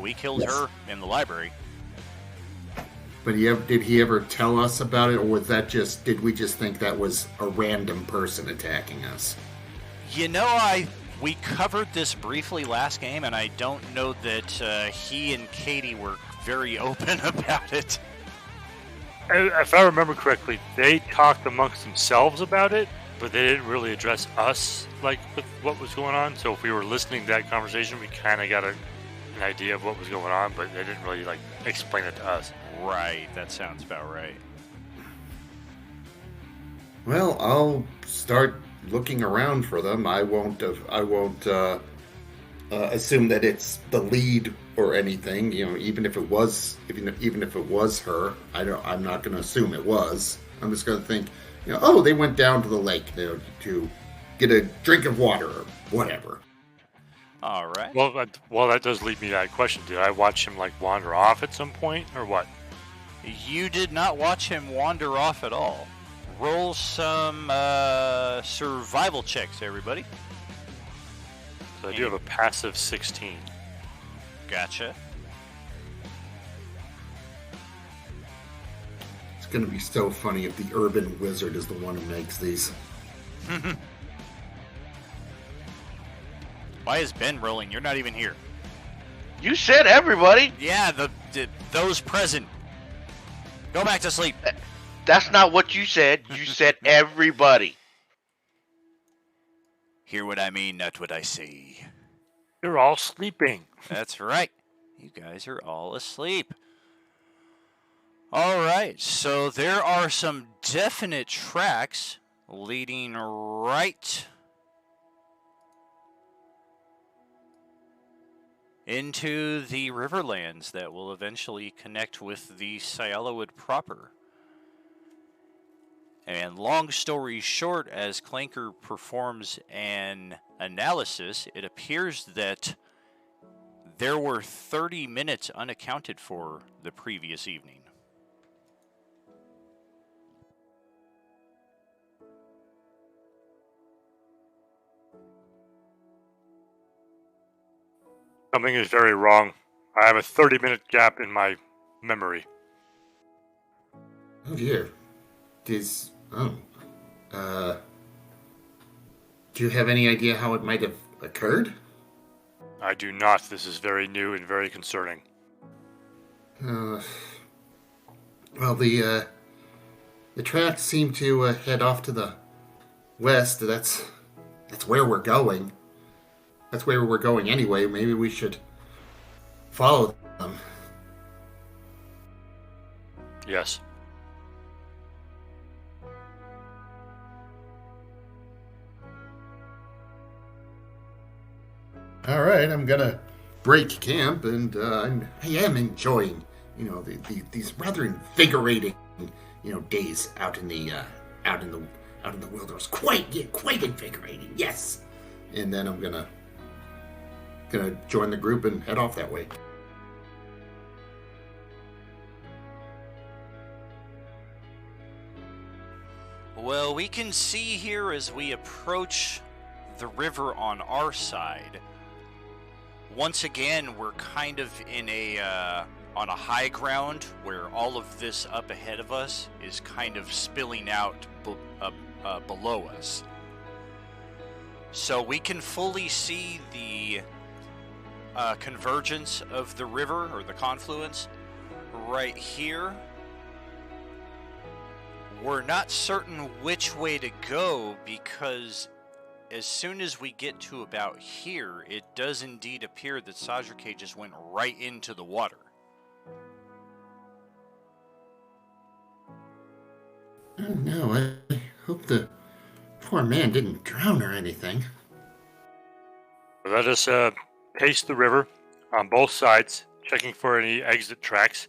we killed her in the library.
But did he ever tell us about it, or was that did we just think that was a random person attacking us?
You know, we covered this briefly last game, and I don't know that he and Katie were very open about it.
If I remember correctly, they talked amongst themselves about it, but they didn't really address us like with what was going on. So if we were listening to that conversation, we kind of got an idea of what was going on, but they didn't really like explain it to us.
Right, that sounds about right.
Well, I'll start looking around for them. I won't assume that it's the lead or anything. You know, even if it was her, I'm not going to assume it was. I'm just going to think, oh, they went down to the lake, to get a drink of water or whatever.
All right.
Well, that does lead me to that question. Did I watch him like wander off at some point, or what?
You did not watch him wander off at all. Roll some survival checks, everybody.
So I do have a passive 16.
Gotcha.
It's going to be so funny if the urban wizard is the one who makes these.
Why is Ben rolling? You're not even here.
You said everybody.
Yeah, those present. Go back to sleep.
That's not what you said. You said everybody.
Hear what I mean, not what I say.
You're all sleeping.
That's right. You guys are all asleep. All right, so there are some definite tracks leading right into the riverlands that will eventually connect with the Sialawood proper. And long story short, as Clanker performs an analysis, it appears that there were 30 minutes unaccounted for the previous evening.
Something is very wrong. I have a 30-minute gap in my memory.
Oh dear. Do you have any idea how it might have occurred?
I do not. This is very new and very concerning.
Well, the tracks seem to head off to the west. That's where we're going. That's where we're going anyway. Maybe we should follow them.
Yes.
All right, I'm gonna break camp, and I am enjoying, these rather invigorating, days out in the wilderness. Quite invigorating. Yes. And then I'm gonna join the group and head off that way.
Well, we can see here as we approach the river on our side. Once again, we're kind of in on a high ground where all of this up ahead of us is kind of spilling out below us. So we can fully see the convergence of the river, or the confluence, right here. We're not certain which way to go because as soon as we get to about here, it does indeed appear that Sajrake just went right into the water.
Oh no, I hope the poor man didn't drown or anything.
Let us pace the river on both sides, checking for any exit tracks.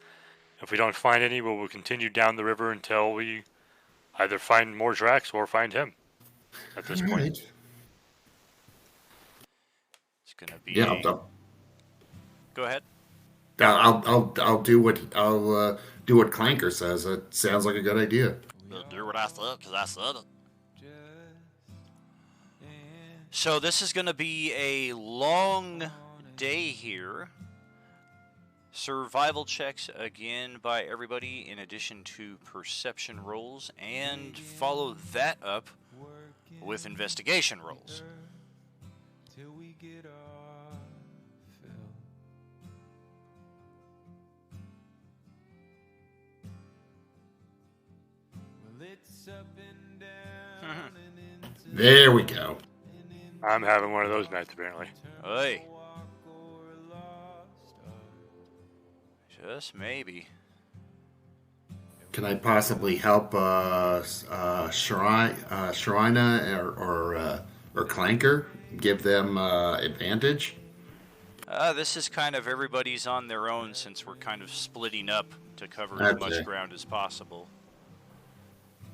If we don't find any, we will continue down the river until we either find more tracks or find him at this point.
Right.
It's gonna be.
Yeah,
Go ahead.
I'll do what Clanker says. It sounds like a good idea.
Do what I said, because I said it. So this is going to be a long day here. Survival checks again by everybody, in addition to perception rolls, and follow that up with investigation rolls.
There we go.
I'm having one of those nights, apparently.
Hey. Just maybe.
Can I possibly help Sharina or Clanker? Give them advantage?
This is kind of everybody's on their own, since we're kind of splitting up to cover as much ground as possible.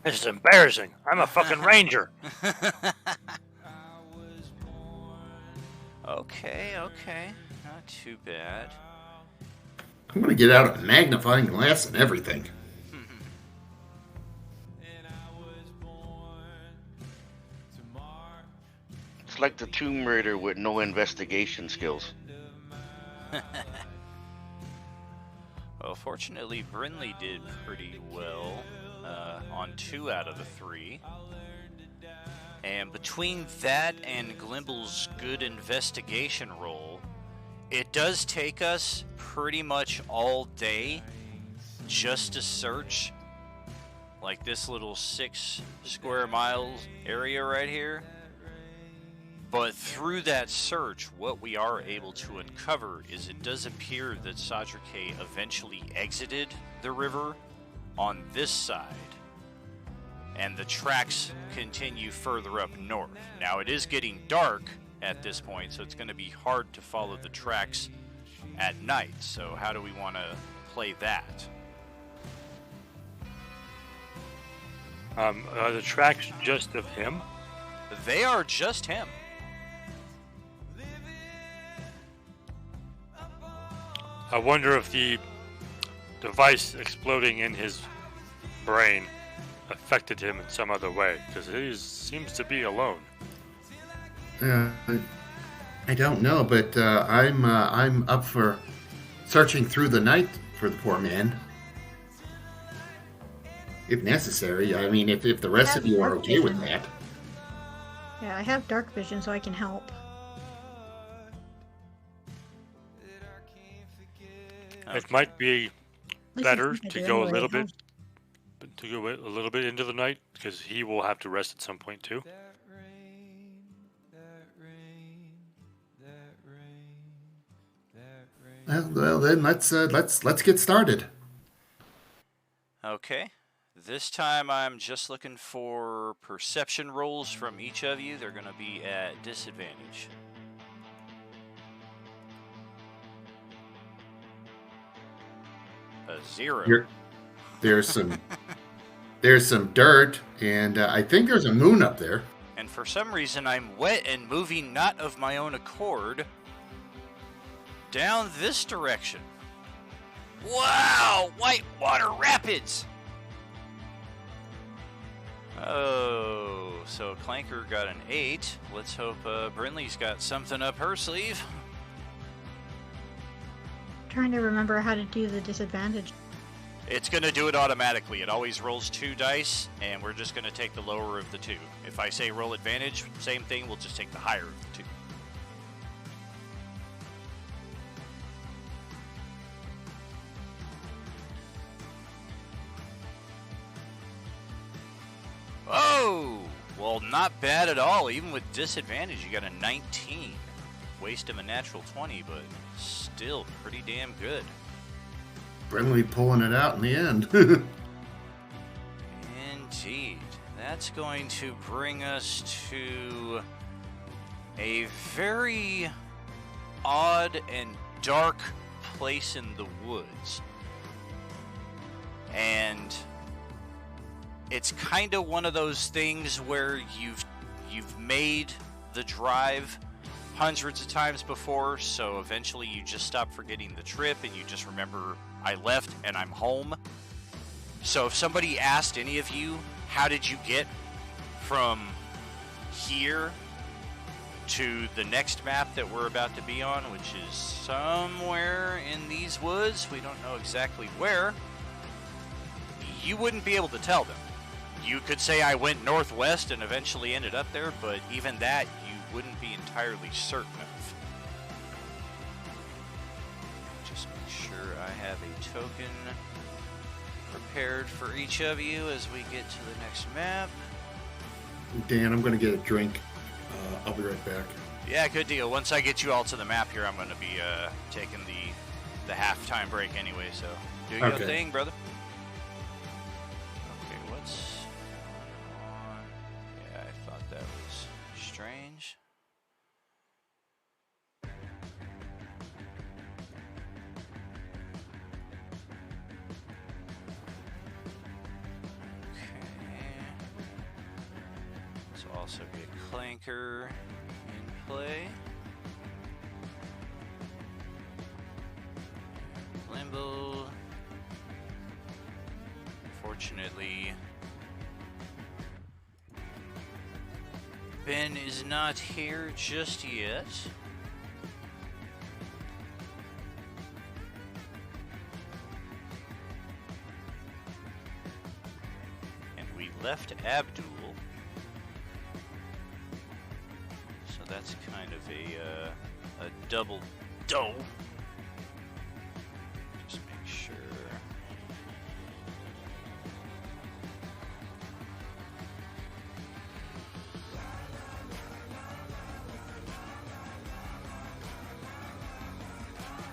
This is embarrassing. I'm a fucking ranger.
Okay. Not too bad.
I'm gonna get out a magnifying glass and everything.
It's like the Tomb Raider with no investigation skills.
Well, fortunately, Brinley did pretty well on 2 out of the 3. And between that and Glimble's good investigation roll, it does take us pretty much all day just to search like this little 6 square miles area right here. But through that search, what we are able to uncover is it does appear that Sajrake eventually exited the river on this side, and the tracks continue further up north. Now, it is getting dark at this point, so it's going to be hard to follow the tracks at night. So how do we want to play that?
Are the tracks just of him?
They are just him.
I wonder if the device exploding in his brain affected him in some other way, because he seems to be alone.
I don't know, but I'm up for searching through the night for the poor man, if necessary. I mean, if the rest of you are okay with that.
Yeah, I have dark vision, so I can help.
It might be better to go a little
anyway.
bit into the night, because he will have to rest at some point too.
Well, then let's get started.
Okay. This time I'm just looking for perception rolls from each of you. They're going to be at disadvantage. A 0.
There's some dirt, and I think there's a moon up there.
And for some reason I'm wet and moving not of my own accord down this direction. Wow! Whitewater Rapids! Oh, so Clanker got an 8. Let's hope Brinley's got something up her sleeve.
Trying to remember how to do the disadvantage.
It's going to do it automatically. It always rolls 2 dice, and we're just going to take the lower of the 2. If I say roll advantage, same thing, we'll just take the higher of the 2. Oh! Well, not bad at all. Even with disadvantage, you got a 19. Waste of a natural 20, but still pretty damn good.
Brinley pulling it out in the end.
Indeed. That's going to bring us to a very odd and dark place in the woods. And it's kind of one of those things where you've made the drive hundreds of times before, so eventually you just stop forgetting the trip and you just remember I left and I'm home. So if somebody asked any of you, how did you get from here to the next map that we're about to be on, which is somewhere in these woods, we don't know exactly where, you wouldn't be able to tell them. You could say I went northwest and eventually ended up there, but even that you wouldn't be entirely certain of. Just make sure I have a token prepared for each of you as we get to the next map.
Dan, I'm going to get a drink. I'll be right back.
Yeah, good deal. Once I get you all to the map here, I'm going to be taking the halftime break anyway, so do your thing, brother. Okay, what's on? Yeah, I thought that was strange. Let's also get Clanker in play. Limbo. Fortunately, Ben is not here just yet. And we left Abdul. So that's kind of a double dough. Just make sure.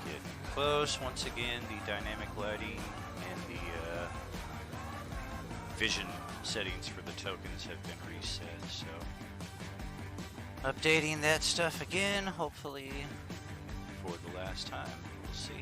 Getting close. Once again, the dynamic lighting and the vision settings for the tokens have been reset, so updating that stuff again, hopefully for the last time. We'll see.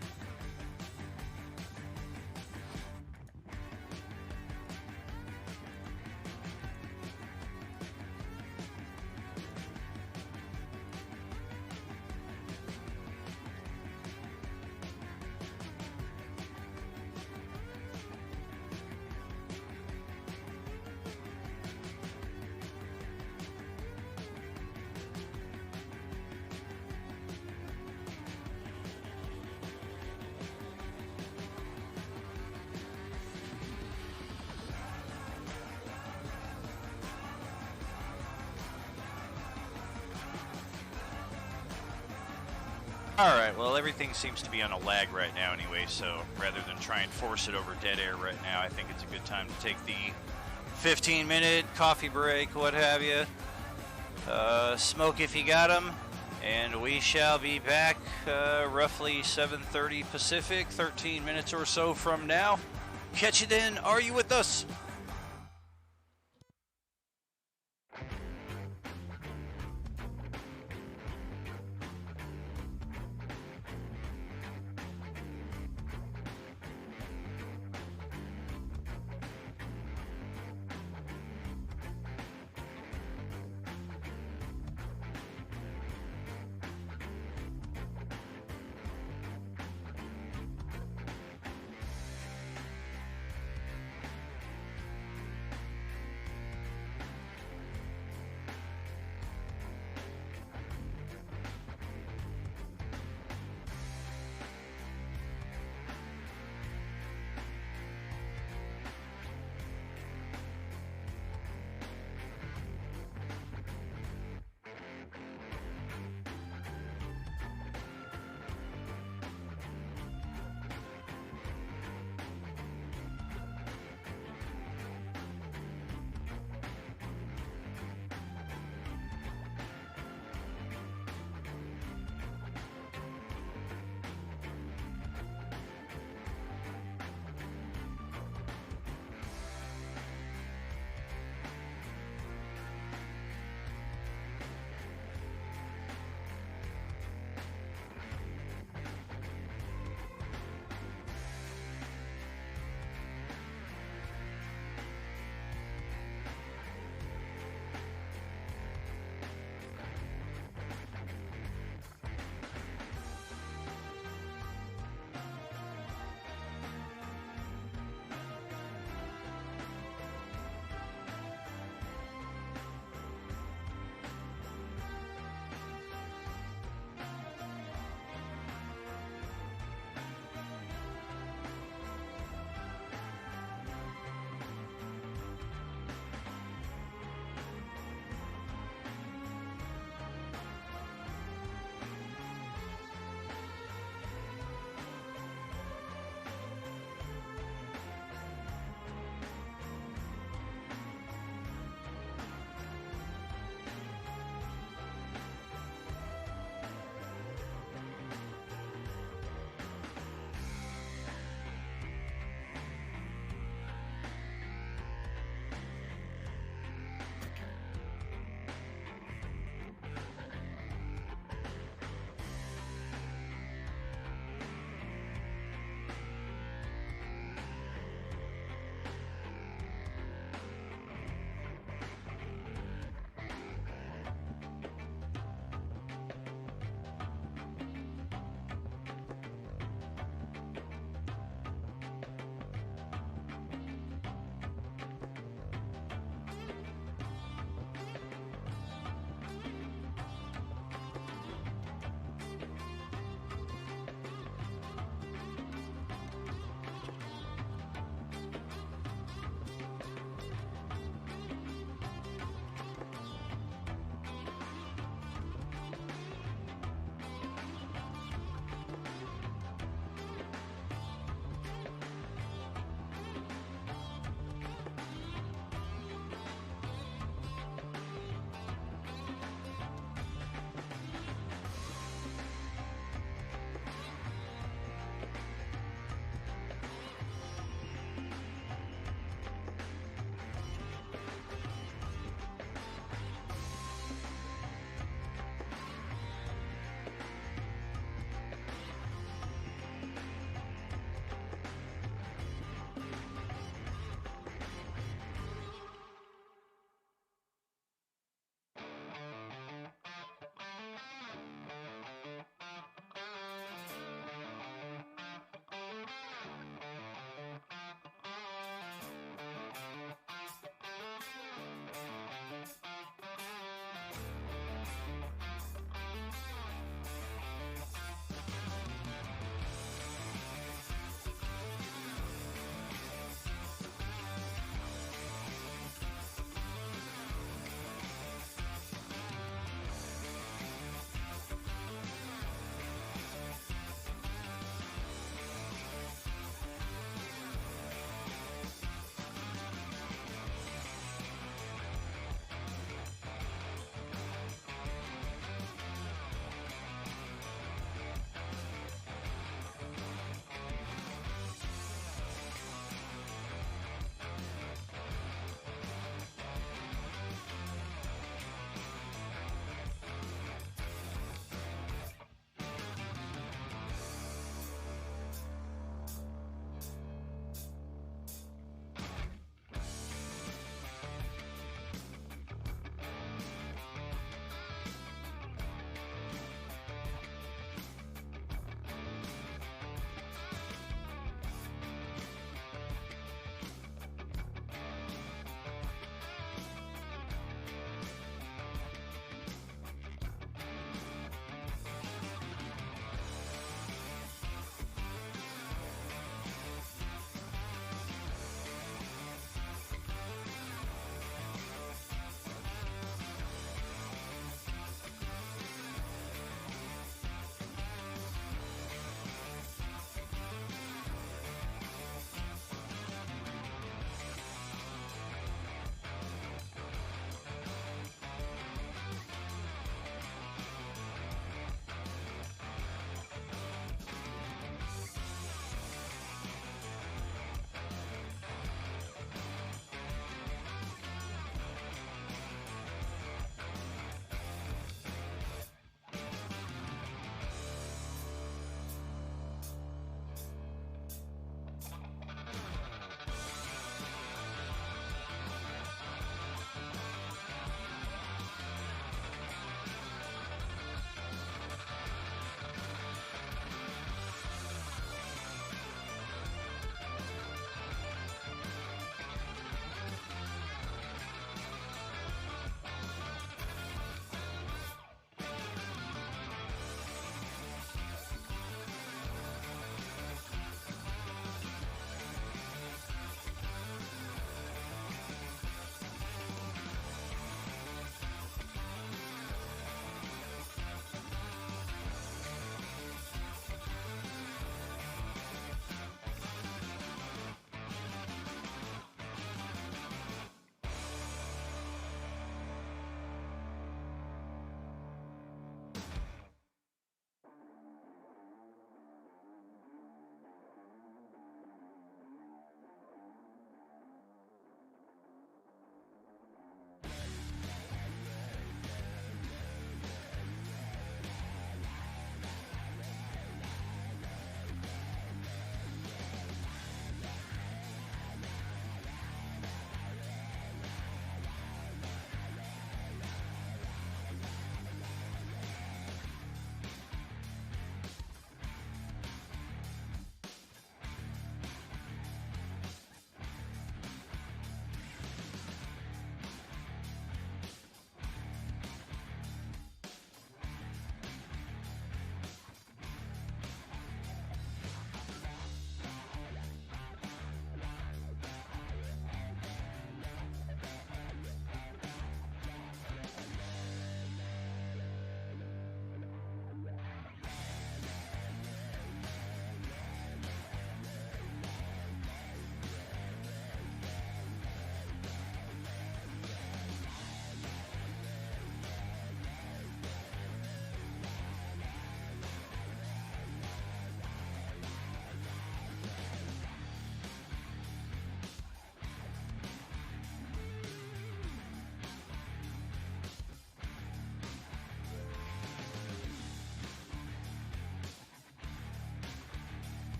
Alright, well everything seems to be on a lag right now anyway, so rather than try and force it over dead air right now, I think it's a good time to take the 15-minute coffee break, what have you. Smoke if you got 'em, and we shall be back roughly 7:30 Pacific, 13 minutes or so from now. Catch you then, are you with us?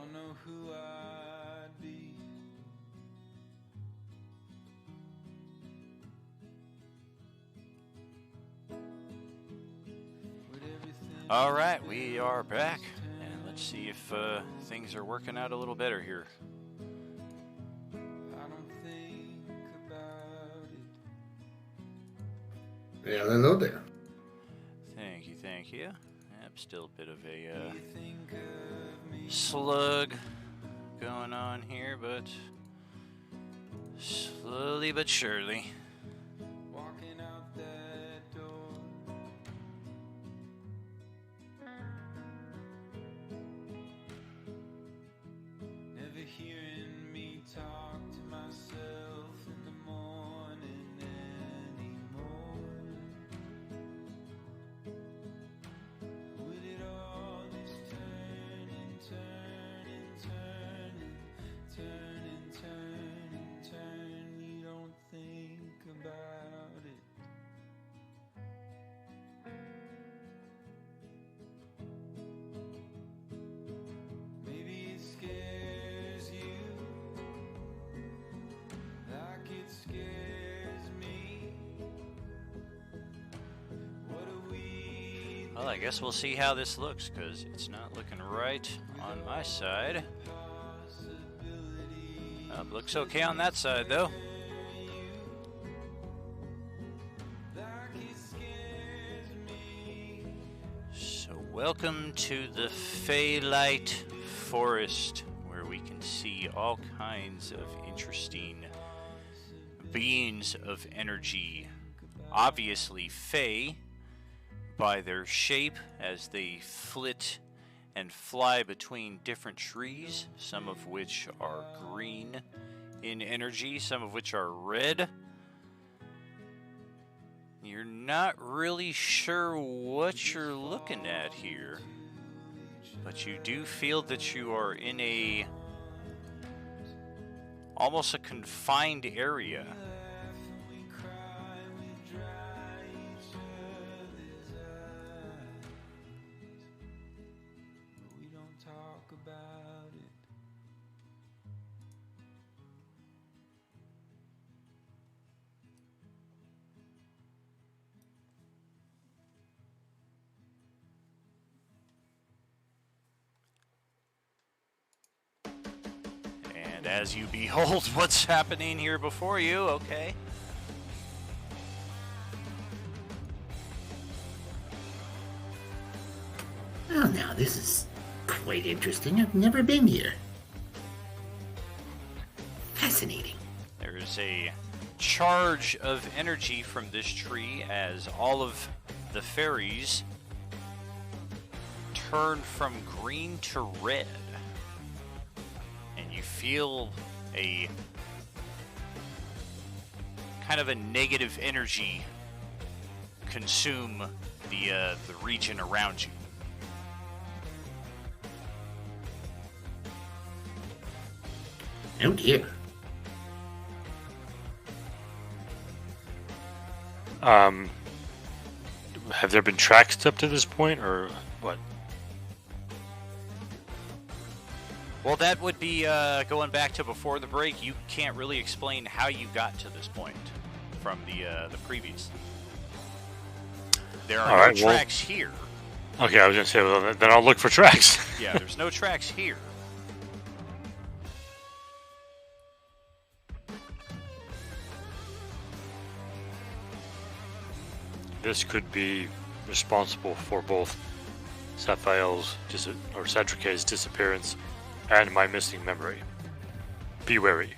don't know who I'd be.
All right, we are back, and let's see if things are working out a little better here.
I don't think about it.
Yeah, hello there.
Thank you, thank you. Yep, still a bit of a
You think of me.
slug going on here, but slowly but surely.
Walking out that door. Never hearing me talk to myself in the morning anymore. Would it all just turn and turn and turn and turn and turn and turn? You don't think about it. Maybe it scares you like it scares me. What are we?
Well, I guess we'll see how this looks, because it's not looking right on my side. Looks okay on that side, though. So welcome to the Feylight Forest, where we can see all kinds of interesting beings of energy. Obviously Fey, by their shape as they flit and fly between different trees, some of which are green in energy, some of which are red. You're not really sure what you're looking at here, but you do feel that you are in almost a confined area.
We don't talk about it.
And as you behold what's happening here before you, okay.
Oh, now this is quite interesting. I've never been here. Fascinating.
There is a charge of energy from this tree as all of the fairies turn from green to red. And you feel a kind of a negative energy consume the region around you.
Oh dear.
Have there been tracks up to this point, or what?
Well, that would be going back to before the break. You can't really explain how you got to this point from the previous. There are
All
no
right, well-
tracks here.
Okay, I was gonna say, well, then I'll look for tracks.
Yeah, there's no tracks here.
This could be responsible for both Saphiel's or Cedric's disappearance and my missing memory. Be wary.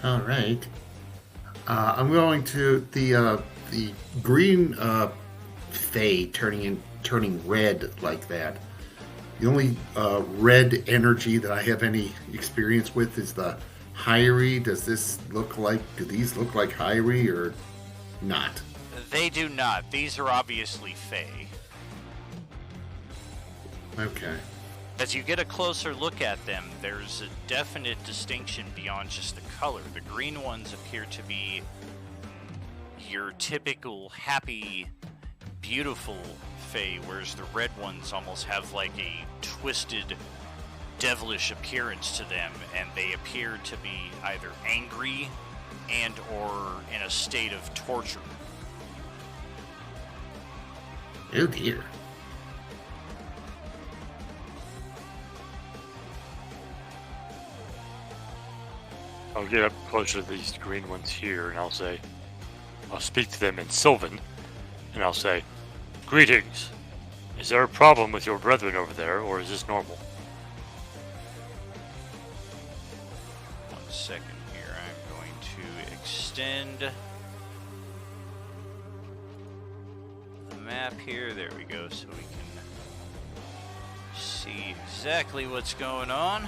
All right. I'm going to the green Fey turning red like that. The only red energy that I have any experience with is the Hyrie. Do these look like Hyrie or not?
They do not. These are obviously Fey.
Okay.
As you get a closer look at them, there's a definite distinction beyond just the color. The green ones appear to be your typical happy, beautiful Fey, whereas the red ones almost have like a twisted devilish appearance to them, and they appear to be either angry and or in a state of torture.
Oh dear.
I'll get up closer to these green ones here, and I'll speak to them in Sylvan, and I'll say, "Greetings. Is there a problem with your brethren over there, or is this normal?"
1 second here. I'm going to extend the map here. There we go, so we can see exactly what's going on.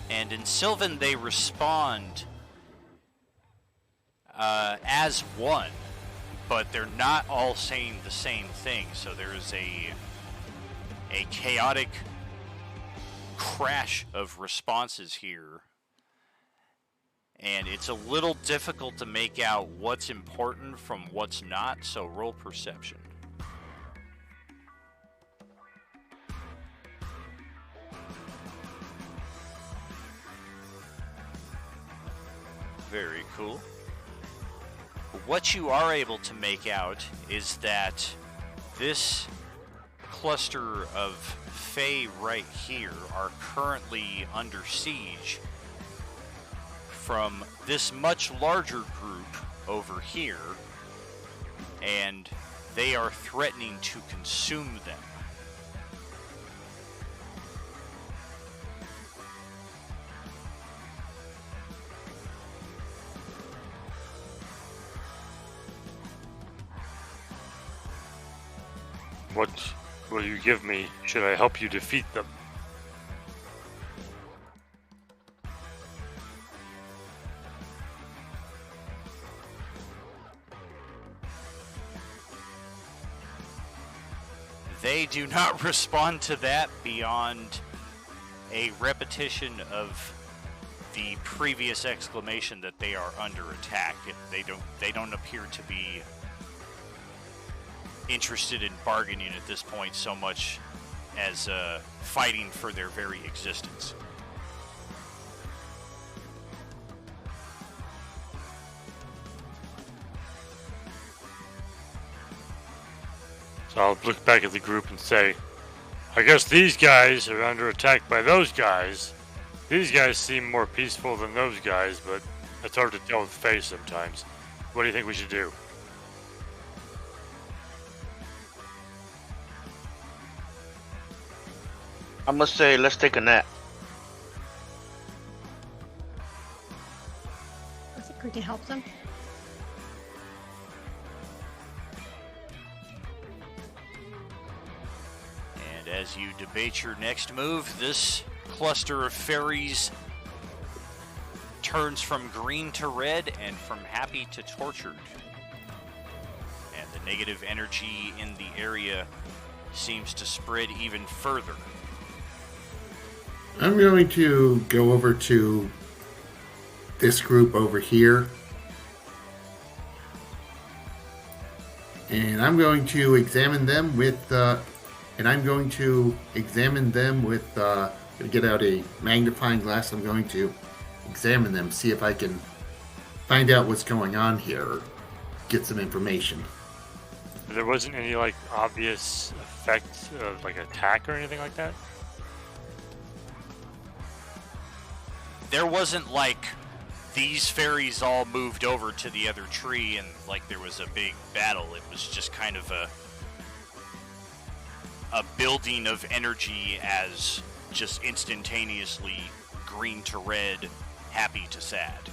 And in Sylvan, they respond as one, but they're not all saying the same thing. So there is a chaotic crash of responses here. And it's a little difficult to make out what's important from what's not, so roll perception. Very cool. What you are able to make out is that this cluster of Fae right here are currently under siege from this much larger group over here, and they are threatening to consume them.
What will you give me should I help you defeat them?
They do not respond to that beyond a repetition of the previous exclamation that they are under attack. They don't appear to be interested in bargaining at this point so much as fighting for their very existence.
So I'll look back at the group and say, I guess these guys are under attack by those guys. These guys seem more peaceful than those guys, but it's hard to tell with face sometimes. What do you think we should do?
I must say, let's take a nap.
I think we can help them.
And as you debate your next move, this cluster of fairies turns from green to red and from happy to tortured. And the negative energy in the area seems to spread even further.
I'm going to go over to this group over here. And I'm going to examine them with, get out a magnifying glass. I'm going to examine them, see if I can find out what's going on here, or get some information.
There wasn't any, obvious effect of, attack or anything like that?
There wasn't these fairies all moved over to the other tree and there was a big battle. It was just kind of a building of energy as just instantaneously green to red, happy to sad.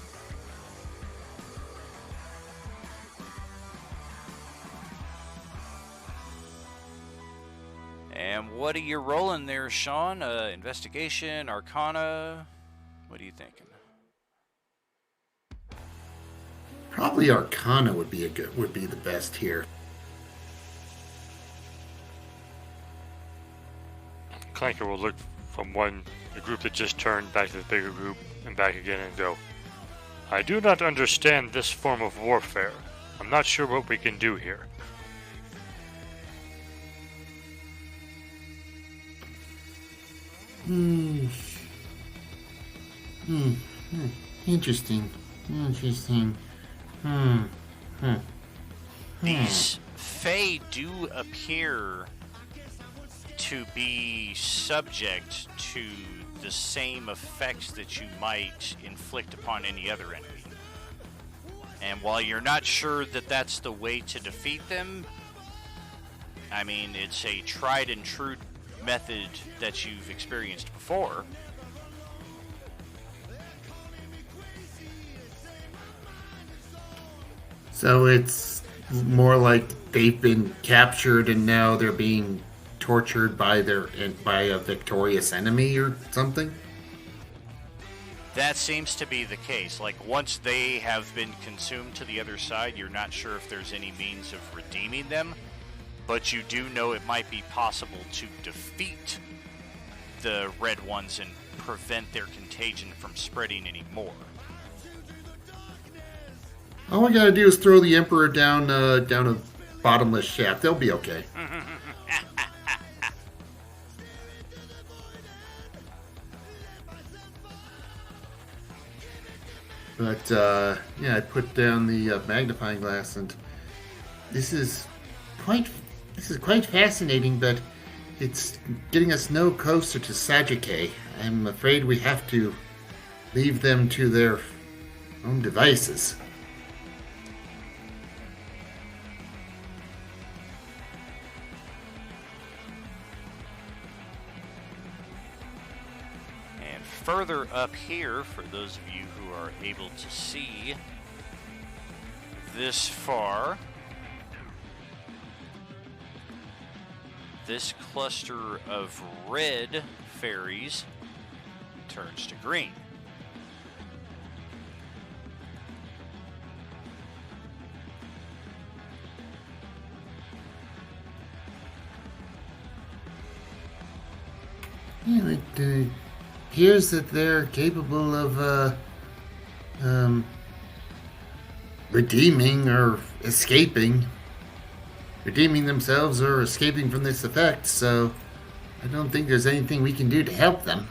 And what are you rolling there, Sean? Investigation, Arcana? What are you thinking?
Probably Arcana would be the best here.
Clanker will look from the group that just turned back to the bigger group and back again and go, I do not understand this form of warfare. I'm not sure what we can do here.
Interesting.
These Fae do appear to be subject to the same effects that you might inflict upon any other enemy. And while you're not sure that that's the way to defeat them, I mean, it's a tried and true method that you've experienced before.
So it's more like they've been captured and now they're being tortured by a victorious enemy or something?
That seems to be the case. Like, once they have been consumed to the other side, you're not sure if there's any means of redeeming them, but you do know it might be possible to defeat the red ones and prevent their contagion from spreading anymore.
All we gotta do is throw the Emperor down a bottomless shaft. They'll be okay. But yeah, I put down the magnifying glass, and this is quite fascinating. But it's getting us no closer to Sagittae. I'm afraid we have to leave them to their own devices.
Further up here, for those of you who are able to see this far, this cluster of red fairies turns to green.
Yeah, it appears that they're capable of redeeming or escaping. Redeeming themselves or escaping from this effect, so I don't think there's anything we can do to help them.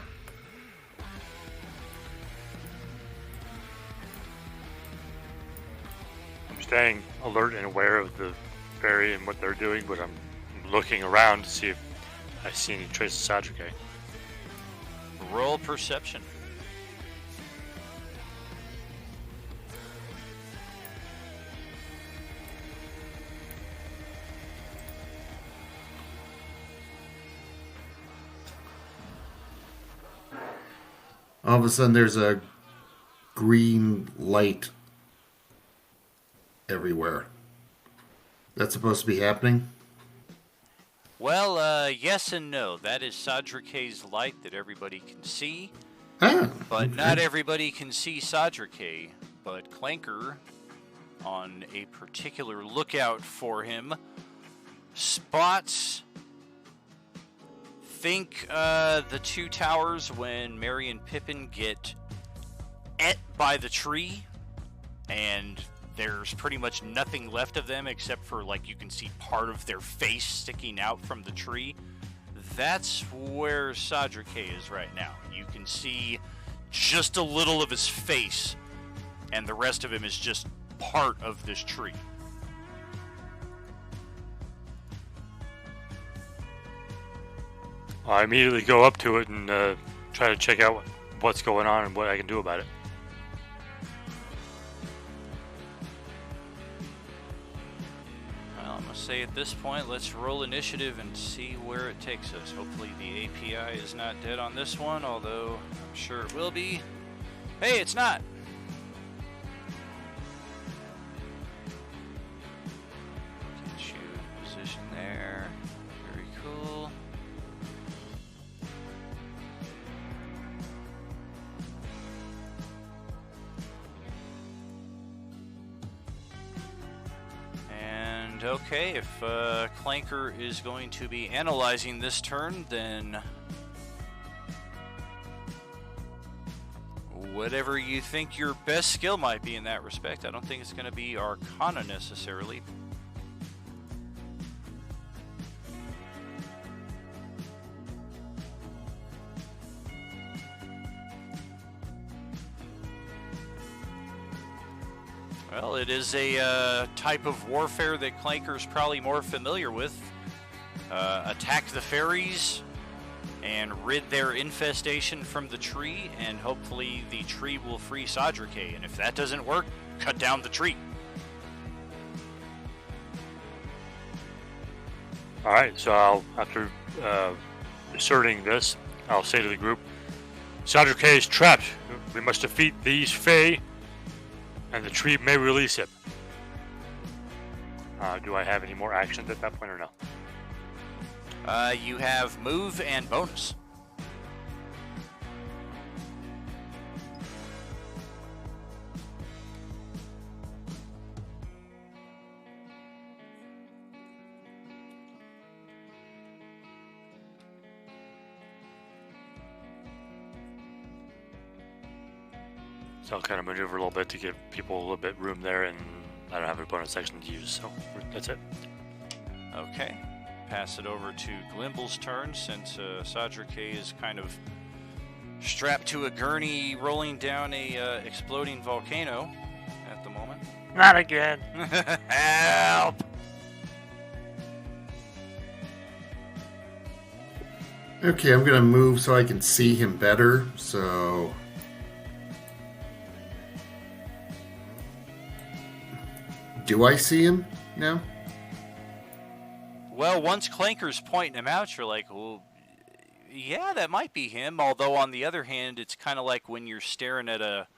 I'm staying alert and aware of the fairy and what they're doing, but I'm looking around to see if I see any traces of Sadrake.
Roll perception.
All of a sudden there's a green light everywhere. That's supposed to be happening?
Well, yes and no. That is Sadrake's light that everybody can see.
Ah,
But
okay.
not everybody can see Sadrake. But Clanker, on a particular lookout for him, spots, think the two towers when Merry and Pippin get et by the tree, and there's pretty much nothing left of them except for, like, you can see part of their face sticking out from the tree. That's where Sadrake is right now. You can see just a little of his face, and the rest of him is just part of this tree.
I immediately go up to it and try to check out what's going on and what I can do about it.
Well, I'm going to say at this point, let's roll initiative and see where it takes us. Hopefully the API is not dead on this one, although I'm sure it will be. Hey, it's not! Get you in position there. Very cool. And okay, if Clanker is going to be analyzing this turn, then whatever you think your best skill might be in that respect. I don't think it's going to be Arcana necessarily. Well, it is a type of warfare that Clanker's probably more familiar with. Attack the fairies and rid their infestation from the tree, and hopefully the tree will free Sadrake. And if that doesn't work, cut down the tree.
All right, so after asserting this, I'll say to the group, Sadrake is trapped. We must defeat these Fae, and the tree may release him. Do I have any more actions at that point or no?
You have move and bonus.
So I'll kind of maneuver a little bit to give people a little bit room there, and I don't have a bonus action to use, so that's it.
Okay. Pass it over to Glimble's turn, since Sadrake is kind of strapped to a gurney rolling down a exploding volcano at the moment.
Not again.
Help!
Okay, I'm gonna move so I can see him better. So do I see him now?
Well, once Clanker's pointing him out, you're like, well, yeah, that might be him. Although, on the other hand, it's kind of like when you're staring at a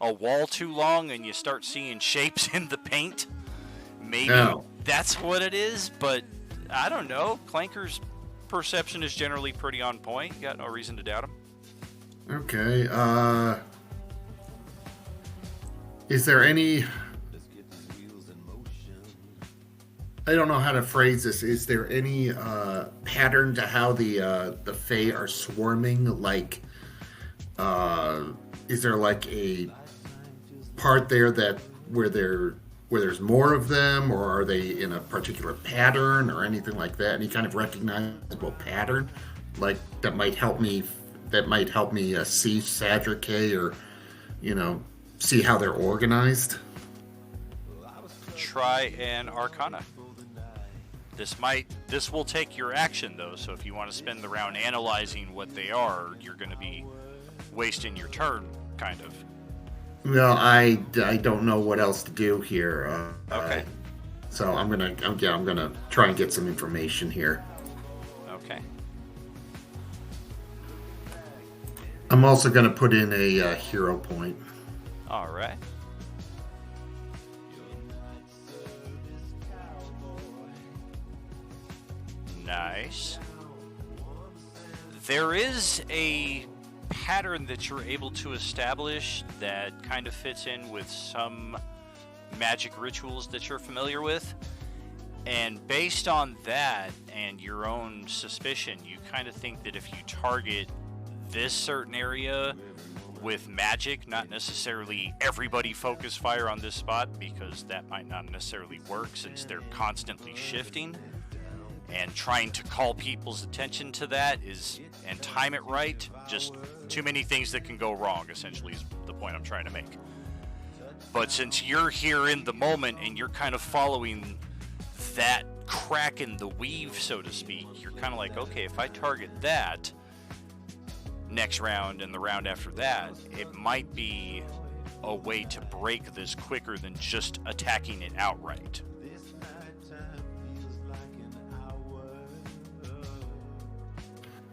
wall too long and you start seeing shapes in the paint. Maybe that's what it is, but I don't know. Clanker's perception is generally pretty on point. You got no reason to doubt him.
Okay, is there any... I don't know how to phrase this. Is there any pattern to how the Fae are swarming? Like, is there like a part there that where there's more of them, or are they in a particular pattern or anything like that? Any kind of recognizable pattern, like that might help me see Sadrake, or see how they're organized.
Try an Arcana. This will take your action, though, so if you want to spend the round analyzing what they are, you're going to be wasting your turn, kind of.
Well, I don't know what else to do here.
Okay.
So I'm gonna try and get some information here.
Okay.
I'm also gonna put in a hero point.
All right. Nice. There is a pattern that you're able to establish that kind of fits in with some magic rituals that you're familiar with. And based on that and your own suspicion, you kind of think that if you target this certain area with magic, not necessarily everybody focus fire on this spot, because that might not necessarily work since they're constantly shifting. And trying to call people's attention to that and time it right, just too many things that can go wrong, essentially, is the point I'm trying to make. But since you're here in the moment and you're kind of following that crack in the weave, so to speak, you're kind of like, okay, if I target that next round and the round after that, it might be a way to break this quicker than just attacking it outright.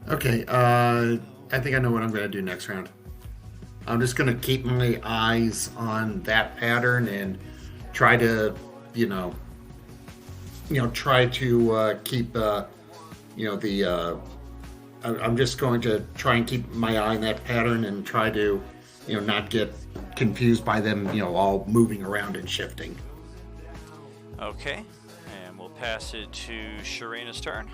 Okay, I think I know what I'm going to do next round. I'm just going to keep my eyes on that pattern and try to, try to keep, I'm just going to try and keep my eye on that pattern and try to, not get confused by them, all moving around and shifting.
Okay, and we'll pass it to Sharena's turn.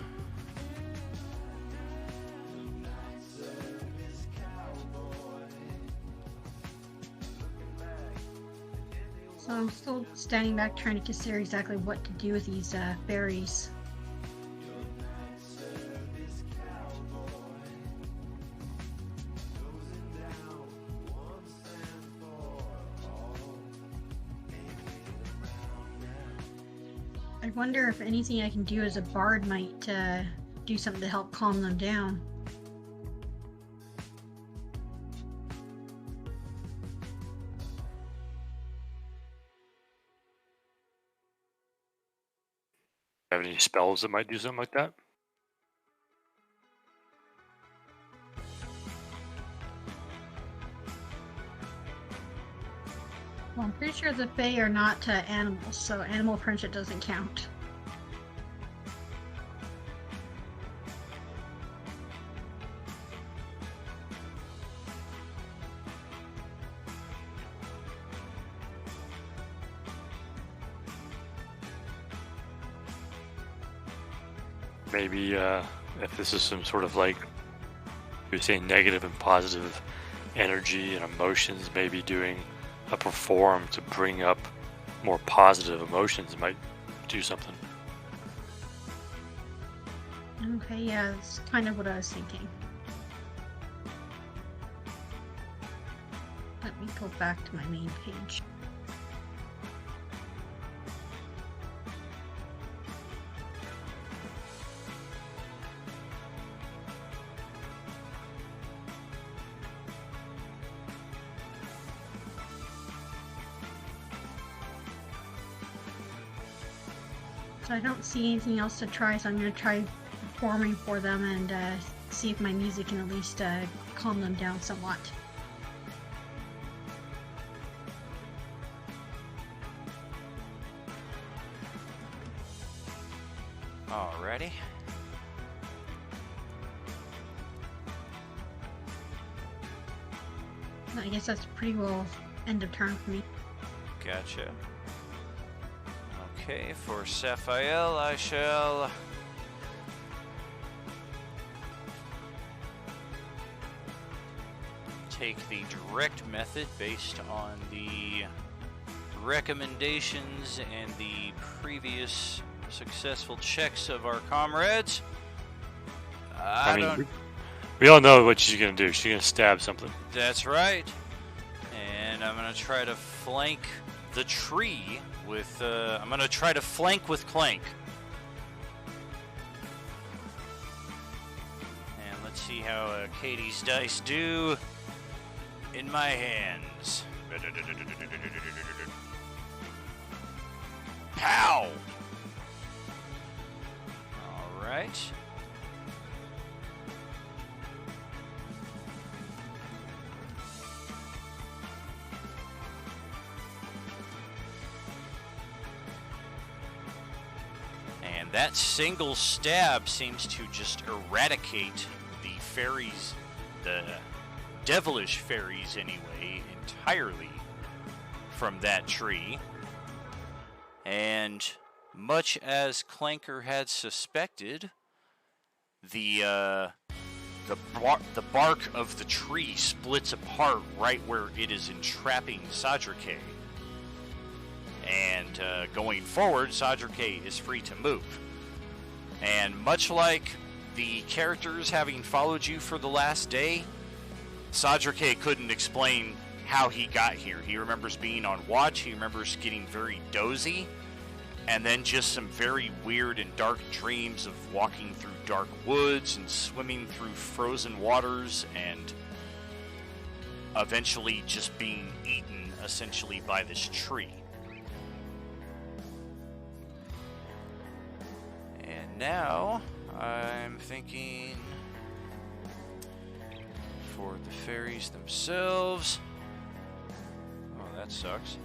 So I'm still standing back trying to consider exactly what to do with these fairies. I wonder if anything I can do as a bard might do something to help calm them down.
Have any spells that might do something like that?
Well, I'm pretty sure the Fae are not animals, so animal friendship doesn't count.
Maybe if this is some sort of like you're saying negative and positive energy and emotions, maybe doing a perform to bring up more positive emotions might do something.
Okay, yeah, that's kind of what I was thinking. Let me go back to my main page. So I don't see anything else to try, so I'm going to try performing for them and see if my music can at least calm them down somewhat.
Alrighty.
I guess that's pretty well end of turn for me.
Gotcha. Okay, for Sapphire, I shall take the direct method based on the recommendations and the previous successful checks of our comrades.
I mean, we all know what she's gonna do. She's gonna stab something.
That's right. And I'm gonna try to flank the tree with, I'm gonna try to flank with Clank. And let's see how Katie's dice do in my hands. Pow! Alright. And that single stab seems to just eradicate the fairies, the devilish fairies anyway, entirely from that tree. And much as Clanker had suspected, the bark of the tree splits apart right where it is entrapping Sadrake. And going forward, Sadrake is free to move. And much like the characters having followed you for the last day, Sadrake couldn't explain how he got here. He remembers being on watch, he remembers getting very dozy, and then just some very weird and dark dreams of walking through dark woods and swimming through frozen waters and eventually just being eaten essentially by this tree. And now I'm thinking for the fairies themselves. Oh, that sucks.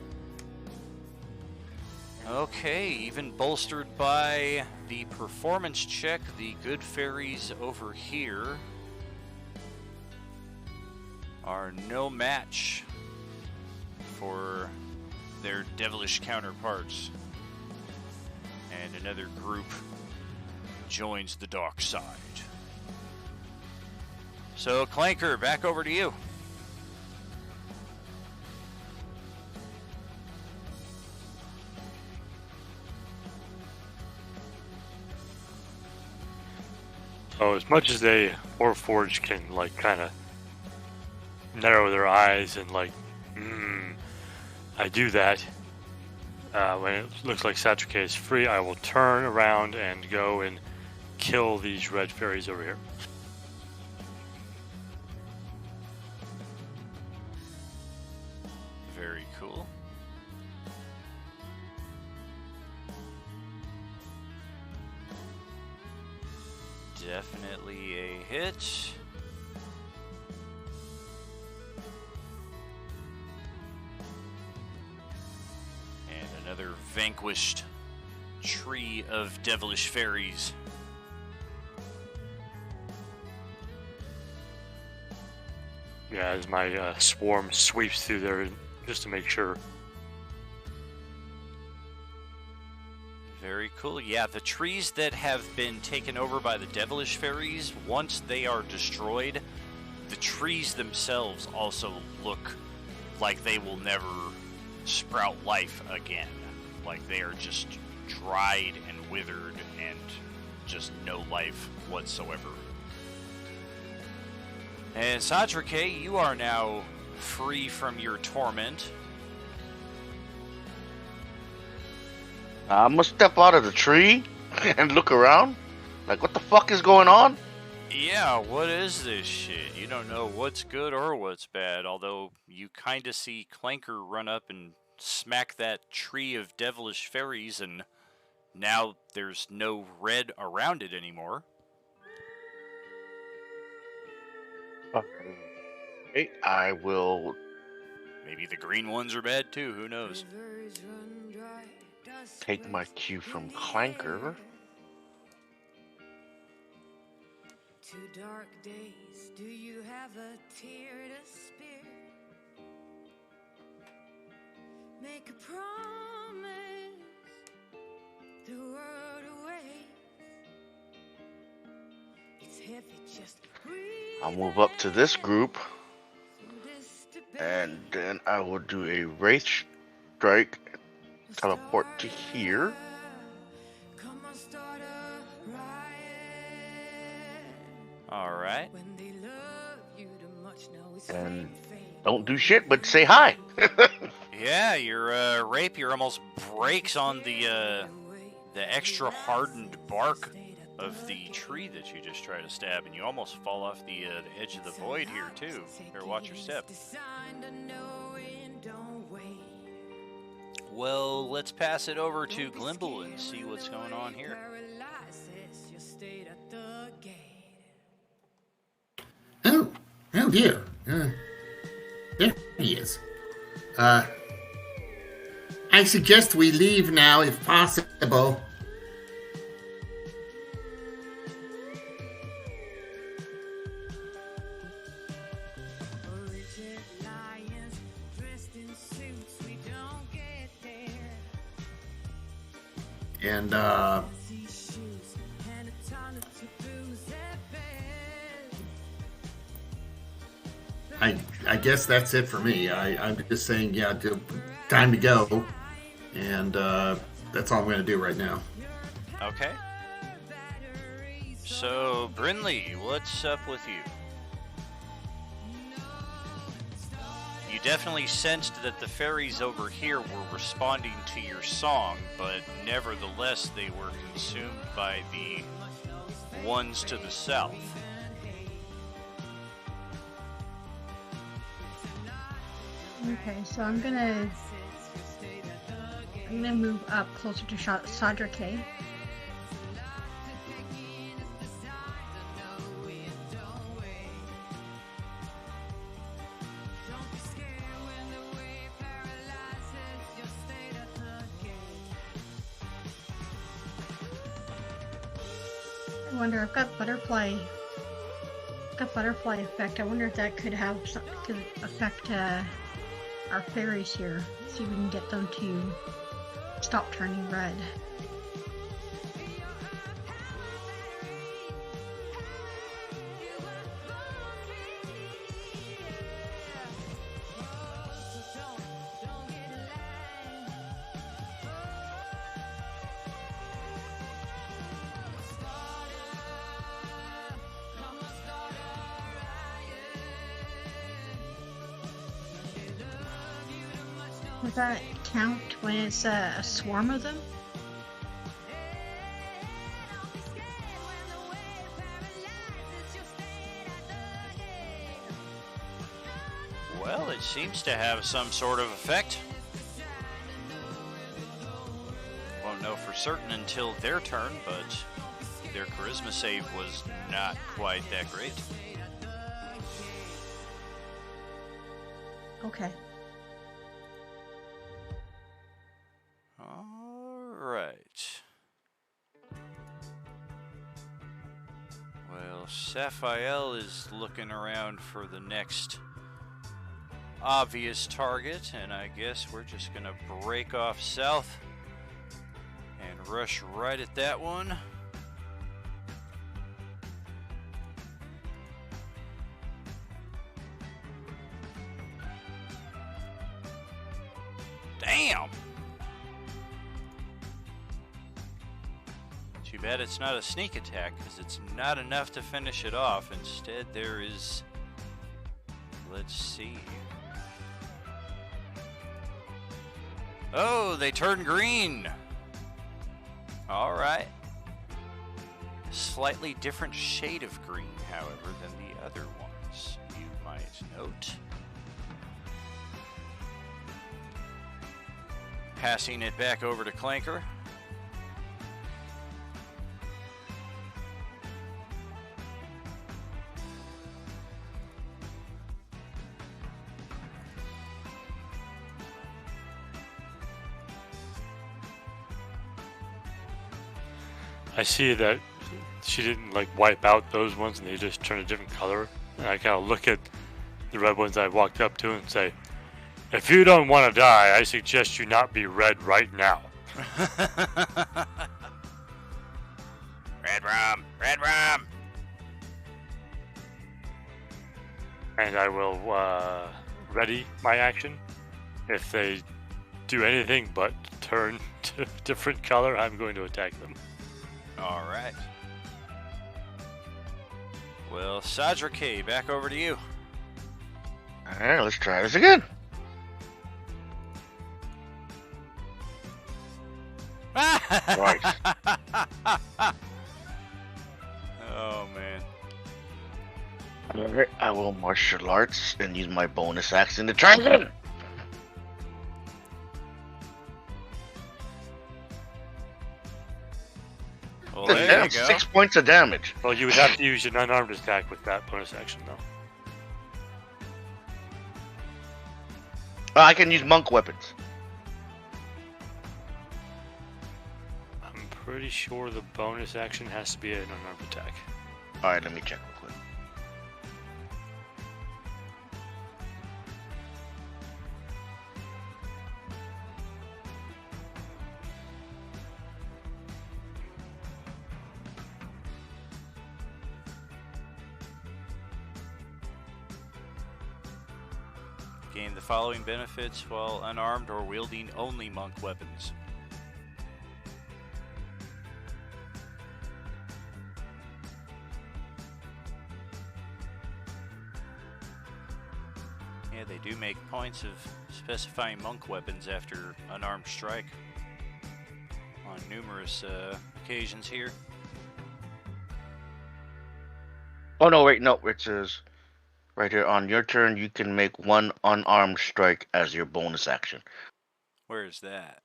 Okay, even bolstered by the performance check, the good fairies over here are no match for their devilish counterparts. And another group joins the dark side. So, Clanker, back over to you.
So as much as they Warforged can like kind of narrow their eyes and like, I do that. When it looks like Satrike is free, I will turn around and go and kill these red fairies over here.
Very cool. Definitely a hit. And another vanquished tree of devilish fairies.
Yeah, as my swarm sweeps through there just to make sure.
Very cool. Yeah, the trees that have been taken over by the devilish fairies, once they are destroyed, the trees themselves also look like they will never sprout life again. Like they are just dried and withered and just no life whatsoever. And Satrike, you are now free from your torment.
I'm gonna step out of the tree and look around. Like, what the fuck is going on?
Yeah, what is this shit? You don't know what's good or what's bad, although you kinda see Clanker run up and smack that tree of devilish fairies, and now there's no red around it anymore.
Okay, I will
Maybe the green ones are bad too, who knows?
take my cue from Clanker.
2 dark days, do you have a tear to spare? Make a promise, the world awaits. It's heavy, just breathe.
I'll move up to this group,
through this debate.
and then I will do a Wraith Strike, teleport to here.
Come on, start a riot.
Alright.
When they love you too much, now it's
And
fade.
don't do shit but say hi.
Yeah, your rapier almost breaks on the extra hardened bark of the tree that you just tried to stab, and you almost fall off the edge of the void here too. Here, watch your step. Well, let's pass it over to Glimble and see what's going on here.
Oh dear. There he is. I suggest we leave now if possible. And I guess that's it for me. I'm just saying, yeah, time to go, and that's all I'm going to do right now.
Okay. So, Brinley, what's up with you? You definitely sensed that the fairies over here were responding to your song, but nevertheless they were consumed by the ones to the south.
Okay, so I'm gonna move up closer to Sadrake. I wonder, I've got butterfly effect. I wonder if that could affect our fairies here. See if we can get them to stop turning red. Would that count when it's a swarm of them?
Well, it seems to have some sort of effect. Won't know for certain until their turn, but their charisma save was not quite that great.
Okay.
All right. Well, Saphiel is looking around for the next obvious target, and I guess we're just gonna break off south and rush right at that one. Damn! Too bad it's not a sneak attack, because it's not enough to finish it off. Instead, there is... Let's see. Oh, they turn green! Alright. Slightly different shade of green, however, than the other ones, you might note. Passing it back over to Clanker.
I see that she didn't like wipe out those ones and they just turned a different color. And I kind of look at the red ones I walked up to and say, if you don't want to die, I suggest you not be red right now.
Red rum! Red rum!
And I will ready my action. If they do anything but turn to a different color, I'm going to attack them.
Alright. Well, Sadra K, back over to you.
Alright, let's try this again. Nice.
Oh, man.
Alright, I will martial arts and use my bonus action to try again.
Well, there you go.
6 points of damage.
Well, you would have to use an unarmed attack with that bonus action, though.
I can use monk weapons.
I'm pretty sure the bonus action has to be an unarmed attack.
Alright, let me check real quick.
Gain the following benefits while unarmed or wielding only monk weapons. Yeah, they do make points of specifying monk weapons after unarmed strike on numerous occasions here.
Oh no, wait, no, it says right here, on your turn you can make one unarmed strike as your bonus action.
Where is that?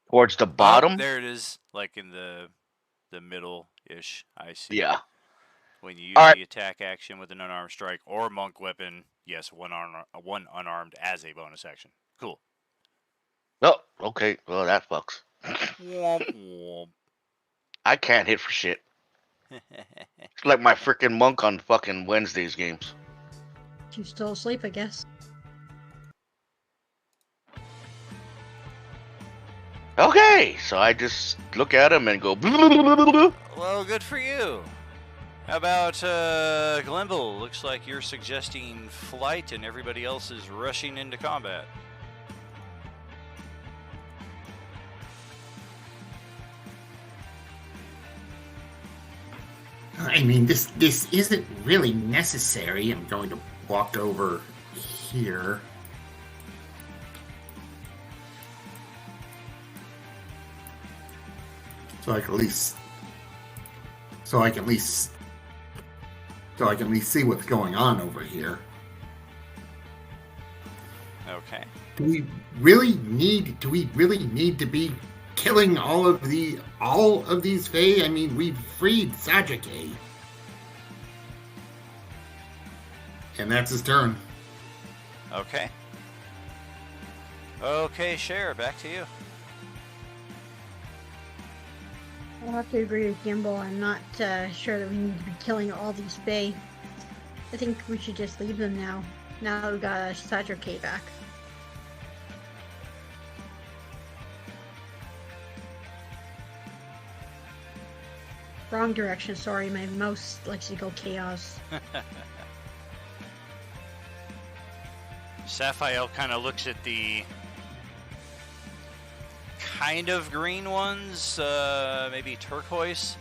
Towards the bottom?
Oh, there it is, like in the middle-ish, I see.
Yeah.
When you use
Alright.
the attack action with an unarmed strike or monk weapon, yes, one unarmed as a bonus action. Cool.
Oh, okay, well that fucks.
Womp womp.
I can't hit for shit. It's like my freaking monk on fucking Wednesday's games.
You still asleep, I guess.
Okay, so I just look at him and go.
Well, good for you. How about Glenville? Looks like you're suggesting flight and everybody else is rushing into combat.
I mean, this isn't really necessary. I'm going to walk over here. So I can at least see what's going on over here.
Okay.
Do we really need to be killing all of these Fae? I mean, we've freed Sajike. And that's his turn.
Okay. Okay, Cher, back to you.
I'll have to agree with Gimbal. I'm not sure that we need to be killing all these Fae. I think we should just leave them now. Now that we got a Sajike back. Wrong direction, sorry. My mouse likes to go chaos.
Sapphire kind of looks at the kind of green ones, maybe turquoise.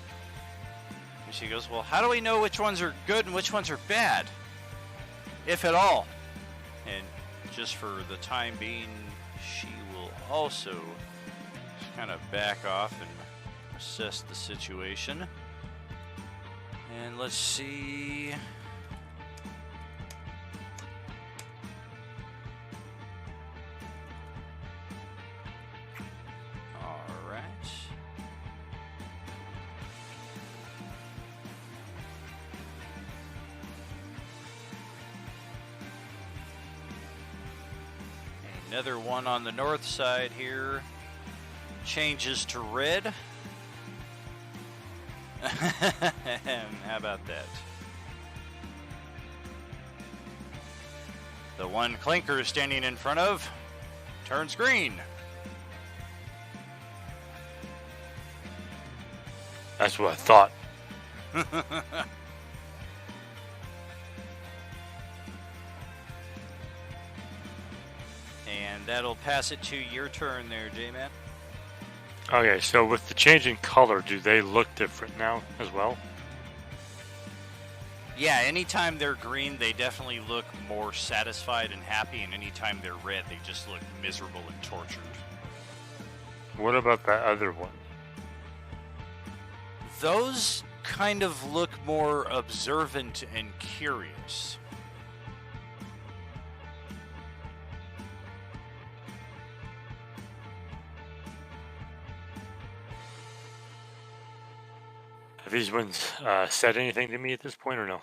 And she goes, well, how do we know which ones are good and which ones are bad? If at all. And just for the time being, she will also kind of back off and assess the situation. And let's see. Another one on the north side here changes to red. How about that? The one Clinker is standing in front of turns green.
That's what I thought.
And that'll pass it to your turn there, J-Man.
Okay, so with the change in color, do they look different now as well?
Yeah, anytime they're green, they definitely look more satisfied and happy, and anytime they're red, they just look miserable and tortured.
What about that other one?
Those kind of look more observant and curious.
Have these ones said anything to me at this point or no?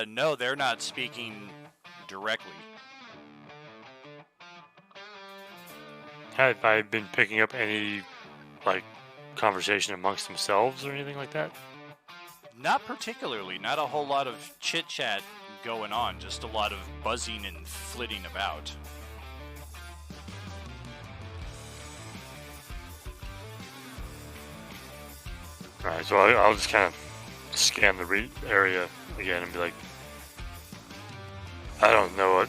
No, they're not speaking directly.
Have I been picking up any, like, conversation amongst themselves or anything like that?
Not particularly. Not a whole lot of chit-chat going on. Just a lot of buzzing and flitting about.
Alright, so I'll just kind of scan the area again and be like, I don't know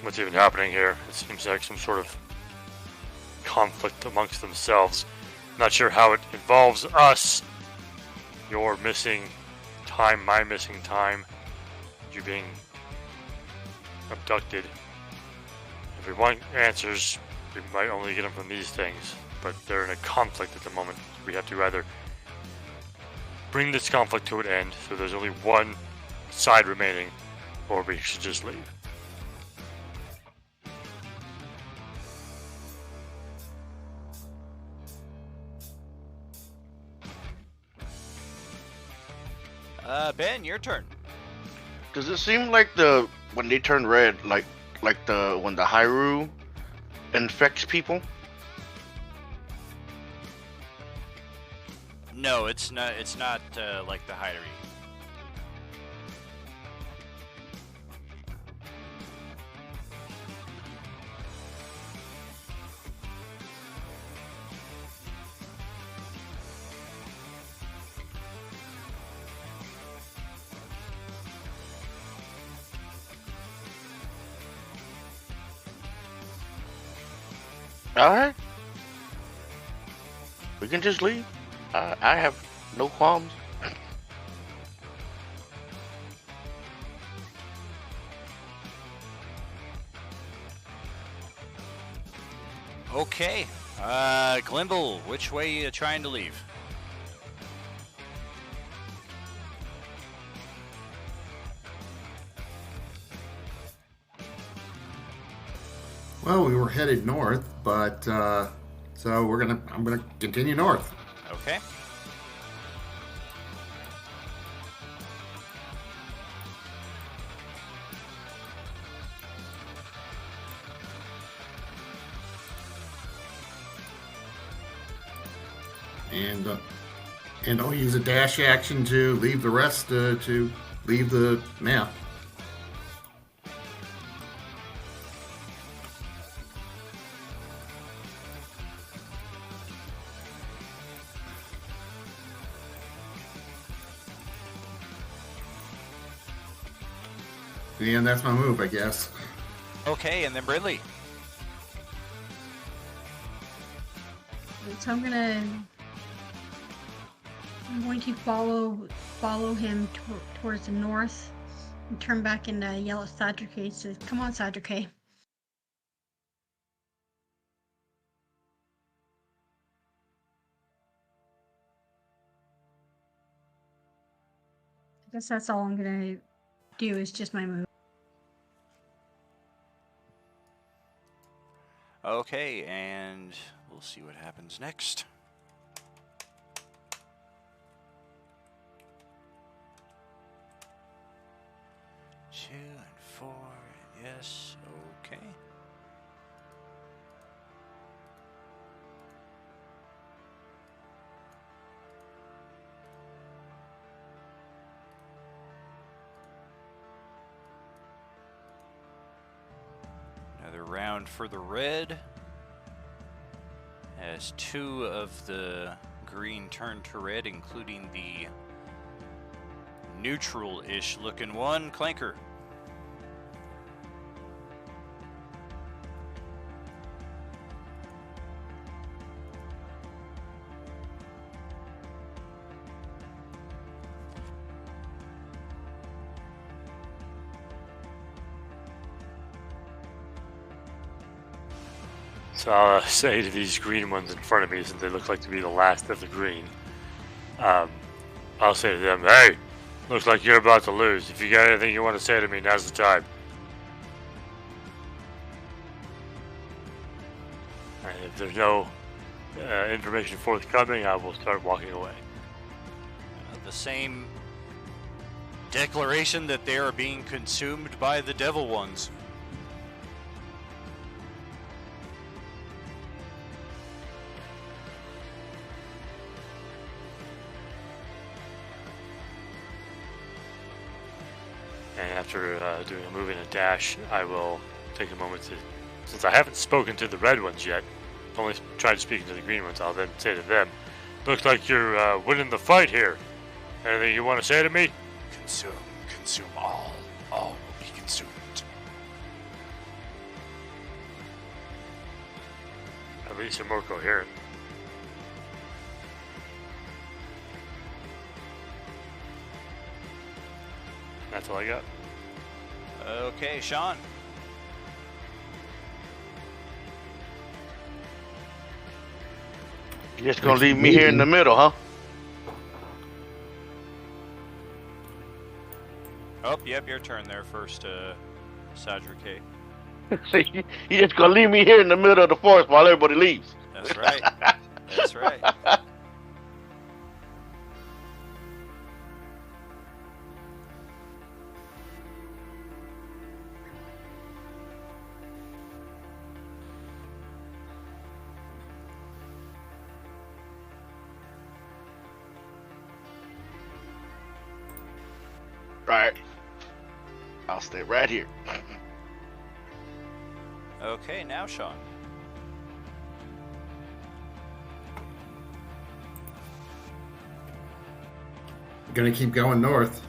what's even happening here. It seems like some sort of conflict amongst themselves. Not sure how it involves us. Your missing time, my missing time, you being abducted. If we want answers, we might only get them from these things. But they're in a conflict at the moment. We have to either bring this conflict to an end, so there's only one side remaining, or we should just leave.
Ben, your turn.
Does it seem like when they turn red, like when the Hyrule infects people?
No, it's not. It's not like the Hyrie.
Alright. We can just leave. I have no qualms.
Okay. Glimble, which way you trying to leave?
Well, we were headed north, but so I'm gonna continue north.
Okay.
And I'll use a dash action to leave the rest to leave the map. And that's my move, I guess.
Okay, and then Brindley.
So I'm going to follow him towards the north and turn back and yell at Sadrike. Says, "Come on, Sadrike." I guess that's all I'm gonna do. Is just my move.
Okay, and we'll see what happens next. Two and four, yes, okay. Another round for the red. As 2 of the green turn to red, including the neutral-ish looking one, Clanker.
So I'll say to these green ones in front of me, since they look like to be the last of the green, I'll say to them, "Hey, looks like you're about to lose. If you got anything you want to say to me, now's the time." And if there's no information forthcoming, I will start walking away.
The same declaration that they are being consumed by the devil ones.
And after doing a move and a dash, I will take a moment to, since I haven't spoken to the red ones yet, only tried speaking to the green ones, I'll then say to them, "Looks like you're winning the fight here. Anything you want to say to me?"
Consume all. All will be consumed.
At least you're more coherent. That's all I got.
Okay, Sean.
You're just gonna leave me here in the middle, huh?
Oh, yep, your turn there first, Sadrike.
So you just gonna leave me here in the middle of the forest while everybody leaves?
That's right. That's right.
Right. I'll stay right here.
Okay, now Sean.
Gonna keep going north.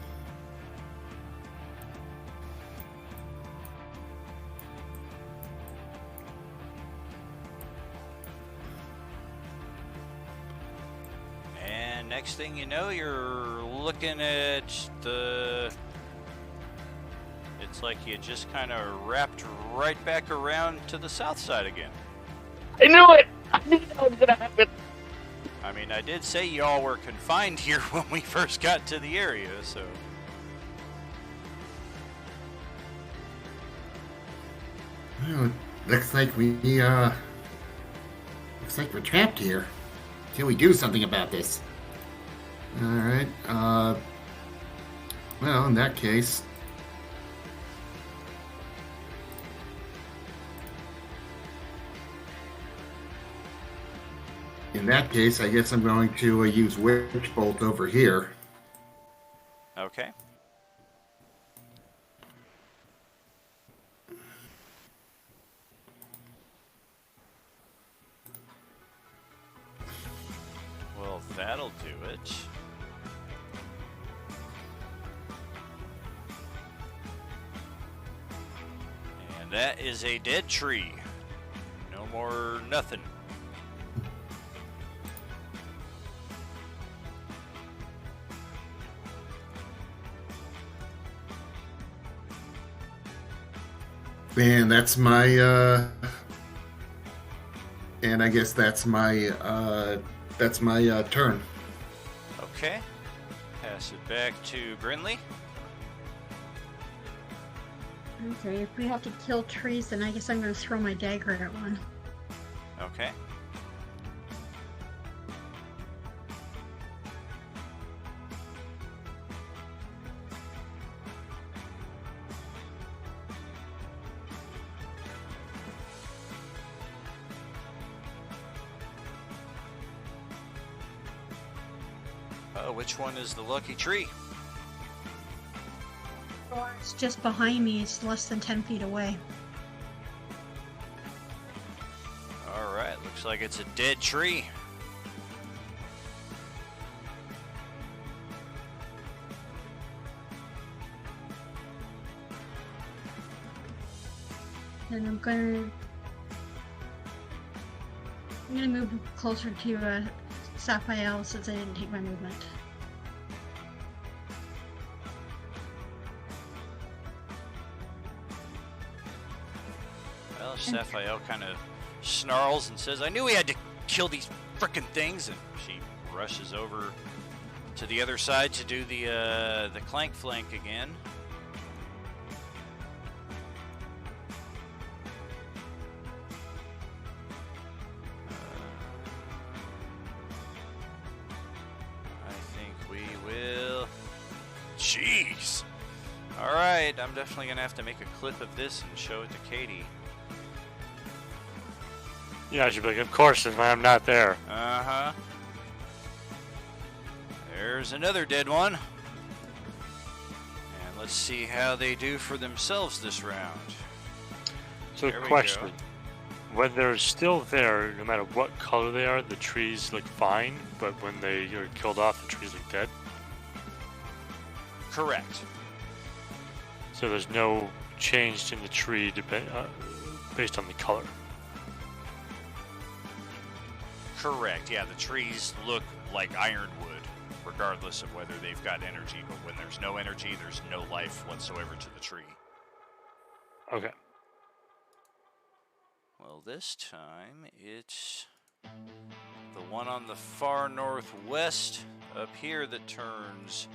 And next thing you know, you're looking at the... It's like you just kind of wrapped right back around to the south side again.
I knew it! I knew that was gonna happen.
I mean, I did say y'all were confined here when we first got to the area, so...
Well, looks like we're trapped here. Till we do something about this. Alright, well, in that case... I guess I'm going to use Witch Bolt over here.
Okay. Well, that'll do it. And that is a dead tree. No more nothing.
And that's my, and I guess that's my turn.
Okay. Pass it back to Brinley.
Okay, if we have to kill trees, then I guess I'm going to throw my dagger at one.
Okay. Which one is the lucky tree?
Oh, it's just behind me. It's less than 10 feet away.
Alright, looks like it's a dead tree.
And I'm gonna move closer to Sapphire since I didn't take my movement.
Well, Sapphire kind of snarls and says, I knew we had to kill these frickin' things, and she rushes over to the other side to do the clank flank again. I think we will... Jeez! Alright, I'm definitely going to have to make a clip of this and show it to Katie.
Yeah, I should be like, of course, if I'm not there.
Uh-huh. There's another dead one. And let's see how they do for themselves this round.
So,
There we
question.
go.
When they're still there, no matter what color they are, the trees look fine, but when they are killed off, the trees look dead?
Correct.
So there's no change in the tree based on the color.
Correct, yeah, the trees look like ironwood, regardless of whether they've got energy, but when there's no energy, there's no life whatsoever to the tree.
Okay.
Well, this time it's the one on the far northwest up here that turns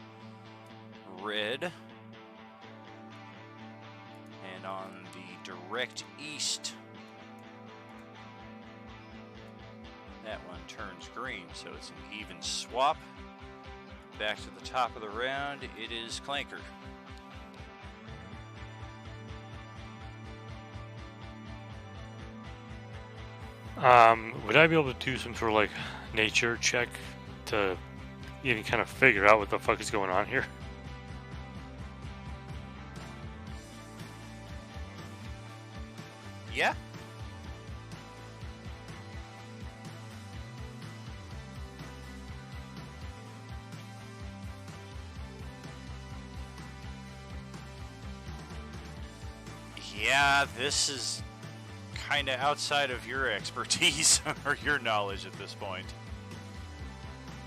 red. And on the direct east, that one turns green, so it's an even swap. Back to the top of the round, it is Clanker.
Would I be able to do some sort of like nature check to even kind of figure out what the fuck is going on here?
Yeah? Yeah, this is kind of outside of your expertise or your knowledge at this point.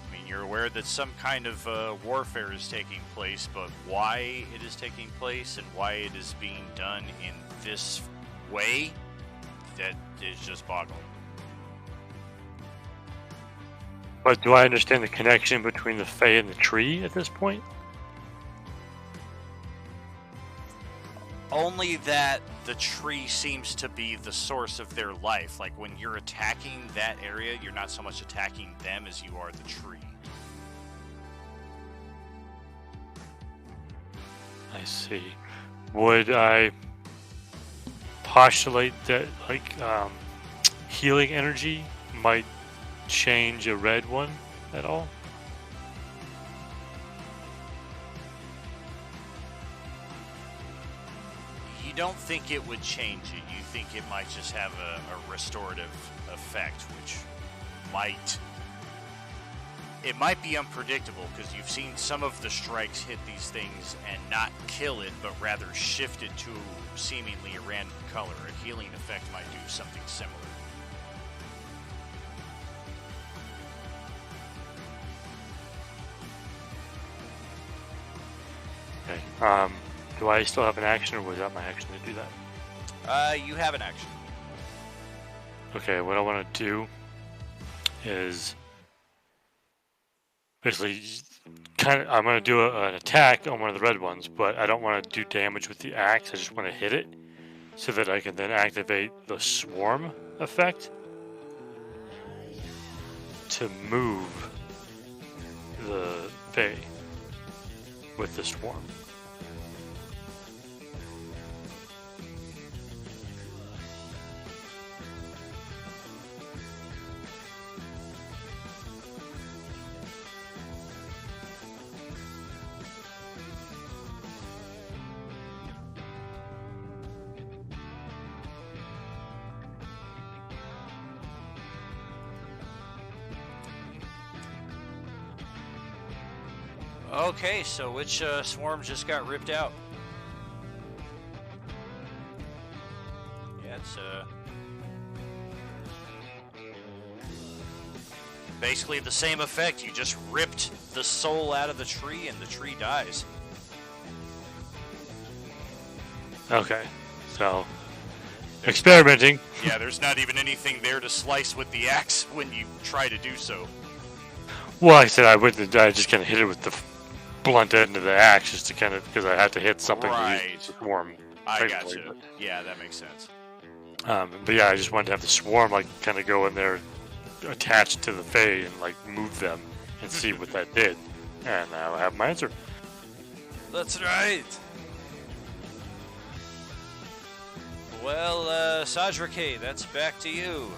I mean, you're aware that some kind of warfare is taking place, but why it is taking place and why it is being done in this way, that is just boggling.
But do I understand the connection between the Fae and the tree at this point?
Only that the tree seems to be the source of their life. Like when you're attacking that area, you're not so much attacking them as you are the tree.
I see. Would I postulate that, like, healing energy might change a red one at all?
You don't think it would change it. You think it might just have a restorative effect, which might... It might be unpredictable, because you've seen some of the strikes hit these things and not kill it, but rather shift it to seemingly a random color. A healing effect might do something similar.
Okay. Do I still have an action, or was that my action to do that?
You have an action.
Okay, what I want to do is basically I'm going to do an attack on one of the red ones, but I don't want to do damage with the axe. I just want to hit it so that I can then activate the swarm effect to move the Fae with the swarm.
Okay, so which swarm just got ripped out? Yeah, it's basically the same effect. You just ripped the soul out of the tree and the tree dies.
Okay, so experimenting.
Yeah, there's not even anything there to slice with the axe when you try to do so.
Well, like I said, I just kind of hit it with the blunt end of the axe just to kind of, because I had to hit something
Right.
to swarm.
I gotcha. Yeah, that makes sense.
But yeah, I just wanted to have the swarm like kind of go in there, attached to the Fae, and like move them and see what that did. And now I have my answer.
That's right. Well, Sajrake, that's back to you.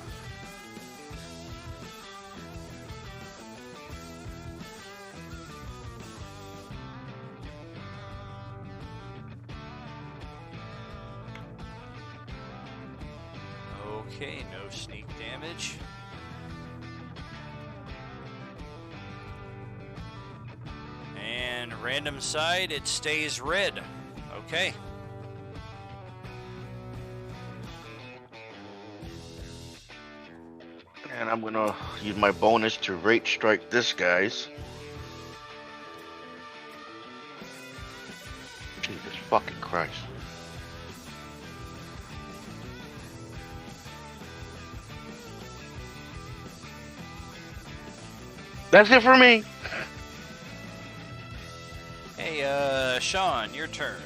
Okay, no sneak damage. And random side, it stays red. Okay.
And I'm gonna use my bonus to rate strike this guy's. Jesus fucking Christ. That's it for me.
Hey, Sean, your turn.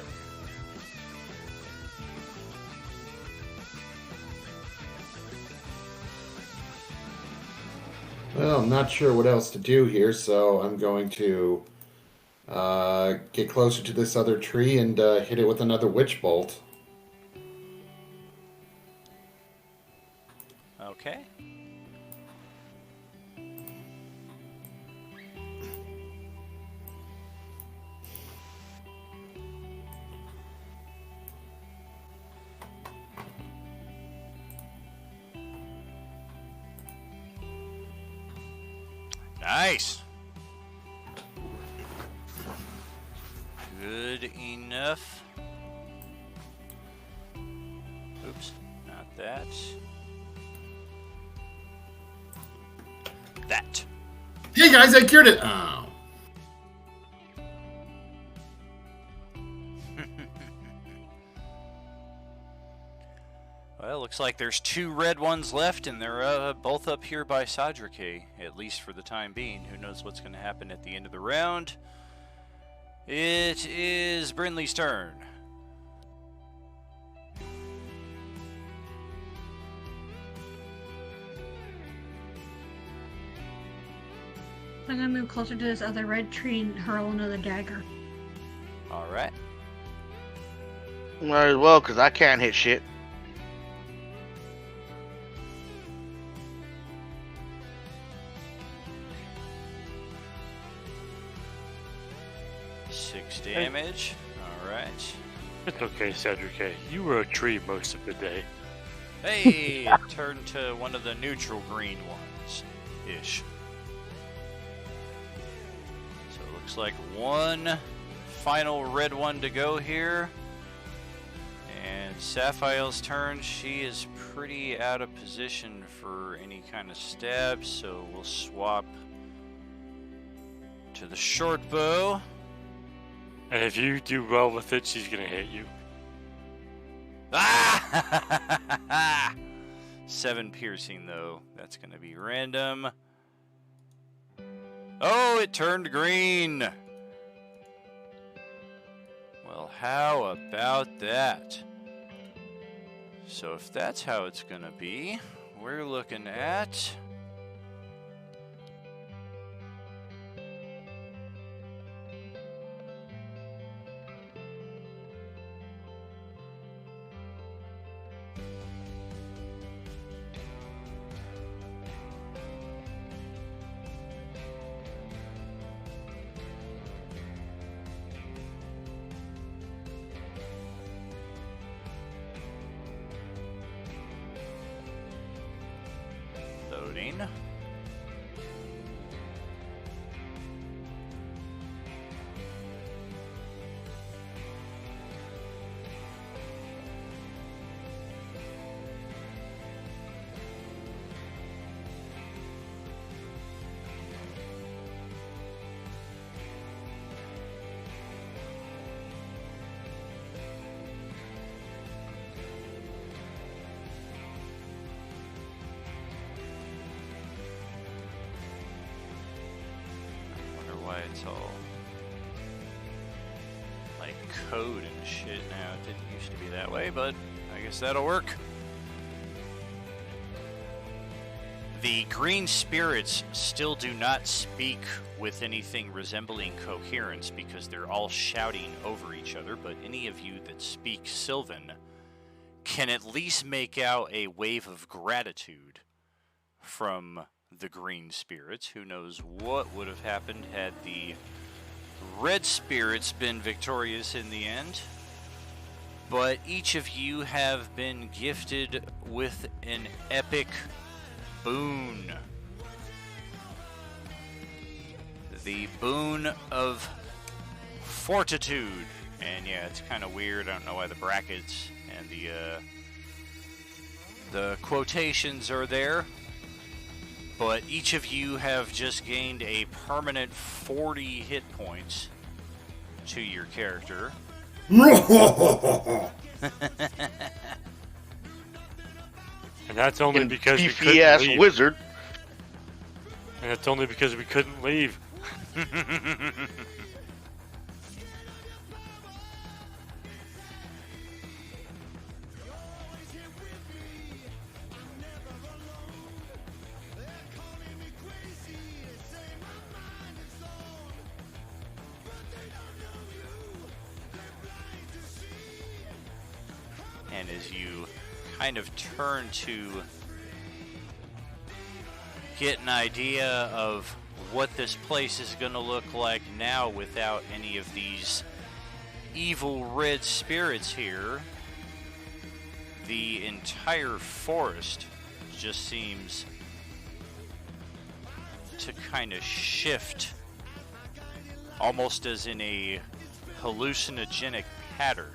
Well, I'm not sure what else to do here, so I'm going to get closer to this other tree and hit it with another witch bolt.
Okay. Nice. Good enough. Oops, not that. That.
Hey guys, I cured it! Oh.
Well, looks like there's 2 red ones left, and they're both up here by Sadrake, at least for the time being. Who knows what's going to happen at the end of the round? It is Brinley's turn.
I'm gonna move closer to this other red tree and hurl another dagger.
All right.
Might as well, because I can't hit shit.
6 damage. All right.
It's okay, Cedric. You were a tree most of the day.
Hey, it turned to one of the neutral green ones, ish. So it looks like one final red one to go here. And Sapphire's turn. She is pretty out of position for any kind of stab, so we'll swap to the short bow.
And if you do well with it, she's gonna hit you.
Ah! 7 piercing, though. That's going to be random. Oh, it turned green. Well, how about that? So if that's how it's going to be, we're looking at... Loading. Why it's all like code and shit now. It didn't used to be that way, but I guess that'll work. The green spirits still do not speak with anything resembling coherence because they're all shouting over each other, but any of you that speak Sylvan can at least make out a wave of gratitude from the green spirits. Who knows what would have happened had the red spirits been victorious in the end. But each of you have been gifted with an epic boon. The boon of fortitude. And yeah, it's kind of weird. I don't know why the brackets and the quotations are there. But each of you have just gained a permanent 40 hit points to your character.
And that's only because we couldn't leave.
Wizard.
And that's only because we couldn't leave.
And as you kind of turn to get an idea of what this place is going to look like now without any of these evil red spirits here, the entire forest just seems to kind of shift almost as in a hallucinogenic pattern,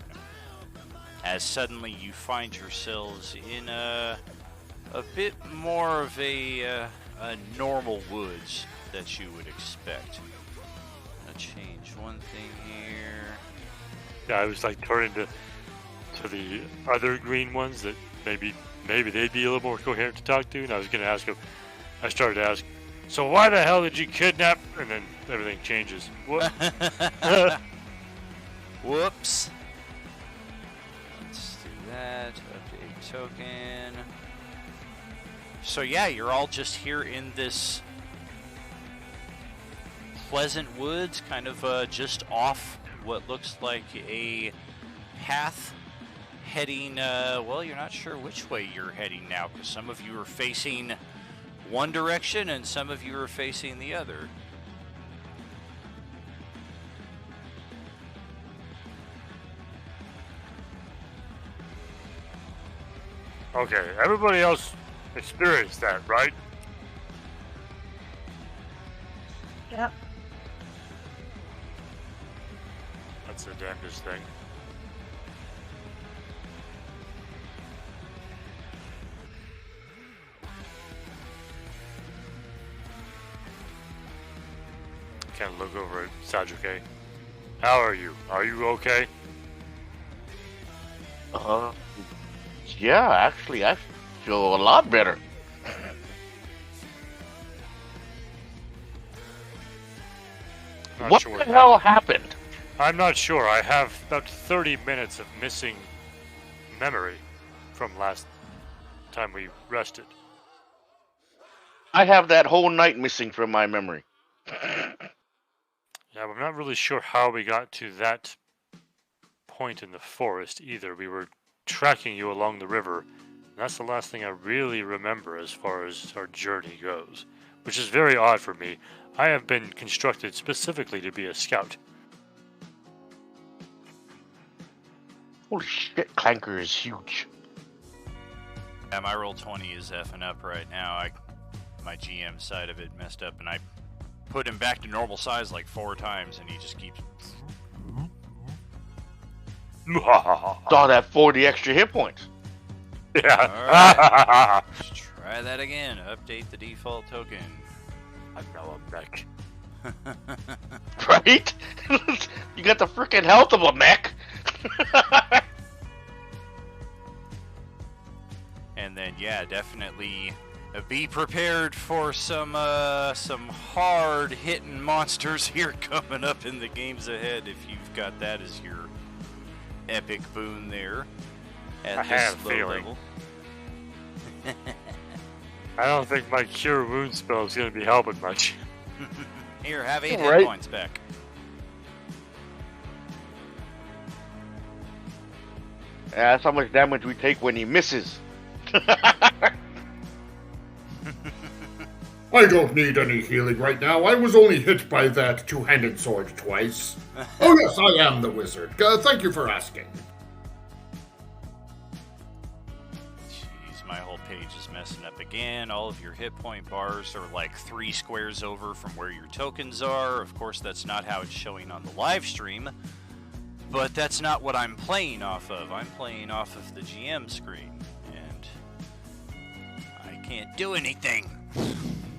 as suddenly you find yourselves in a bit more of a normal woods that you would expect. I'm gonna change one thing here.
Yeah, I was like turning to to the other green ones that maybe they'd be a little more coherent to talk to. And I was going to ask him. I started to ask, so why the hell did you kidnap? And then everything changes. What?
Whoops. Let's do that. Update token. So yeah, you're all just here in this pleasant woods, kind of just off what looks like a path heading, well, you're not sure which way you're heading now, because some of you are facing one direction and some of you are facing the other.
Okay, everybody else experienced that, right?
Yep.
That's the damnedest thing. Kind of look over at Sajuke. How are you? Are you okay?
Yeah, actually, I feel a lot better.
Not
What
sure
the hell happened?
I'm not sure. I have about 30 minutes of missing memory from last time we rested.
I have that whole night missing from my memory.
Yeah, I'm not really sure how we got to that point in the forest either. We were tracking you along the river, and that's the last thing I really remember as far as our journey goes, which is very odd for me. I have been constructed specifically to be a scout.
Holy shit, Clanker is huge.
Yeah, my roll 20 is effing up right now. My GM side of it messed up, and I put him back to normal size like 4 times, and he just keeps...
Saw that 40 extra hit points.
Yeah.
Alright. Let's try that again. Update the default token.
I'm now a mech.
Right? You got the freaking health of a mech.
And then, yeah, definitely be prepared for some hard-hitting monsters here coming up in the games ahead if you've got that as your epic boon there at
I
this
have a
low
feeling.
level.
I don't think my Cure Wound spell is going to be helping much.
Here, have 8
Right.
hit points back.
Yeah, that's how much damage we take when he misses.
I don't need any healing right now. I was only hit by that two-handed sword twice. Oh yes, I am the wizard. Thank you for asking.
Jeez, my whole page is messing up again. All of your hit point bars are like 3 squares over from where your tokens are. Of course, that's not how it's showing on the live stream, but that's not what I'm playing off of. I'm playing off of the GM screen, and I can't do anything.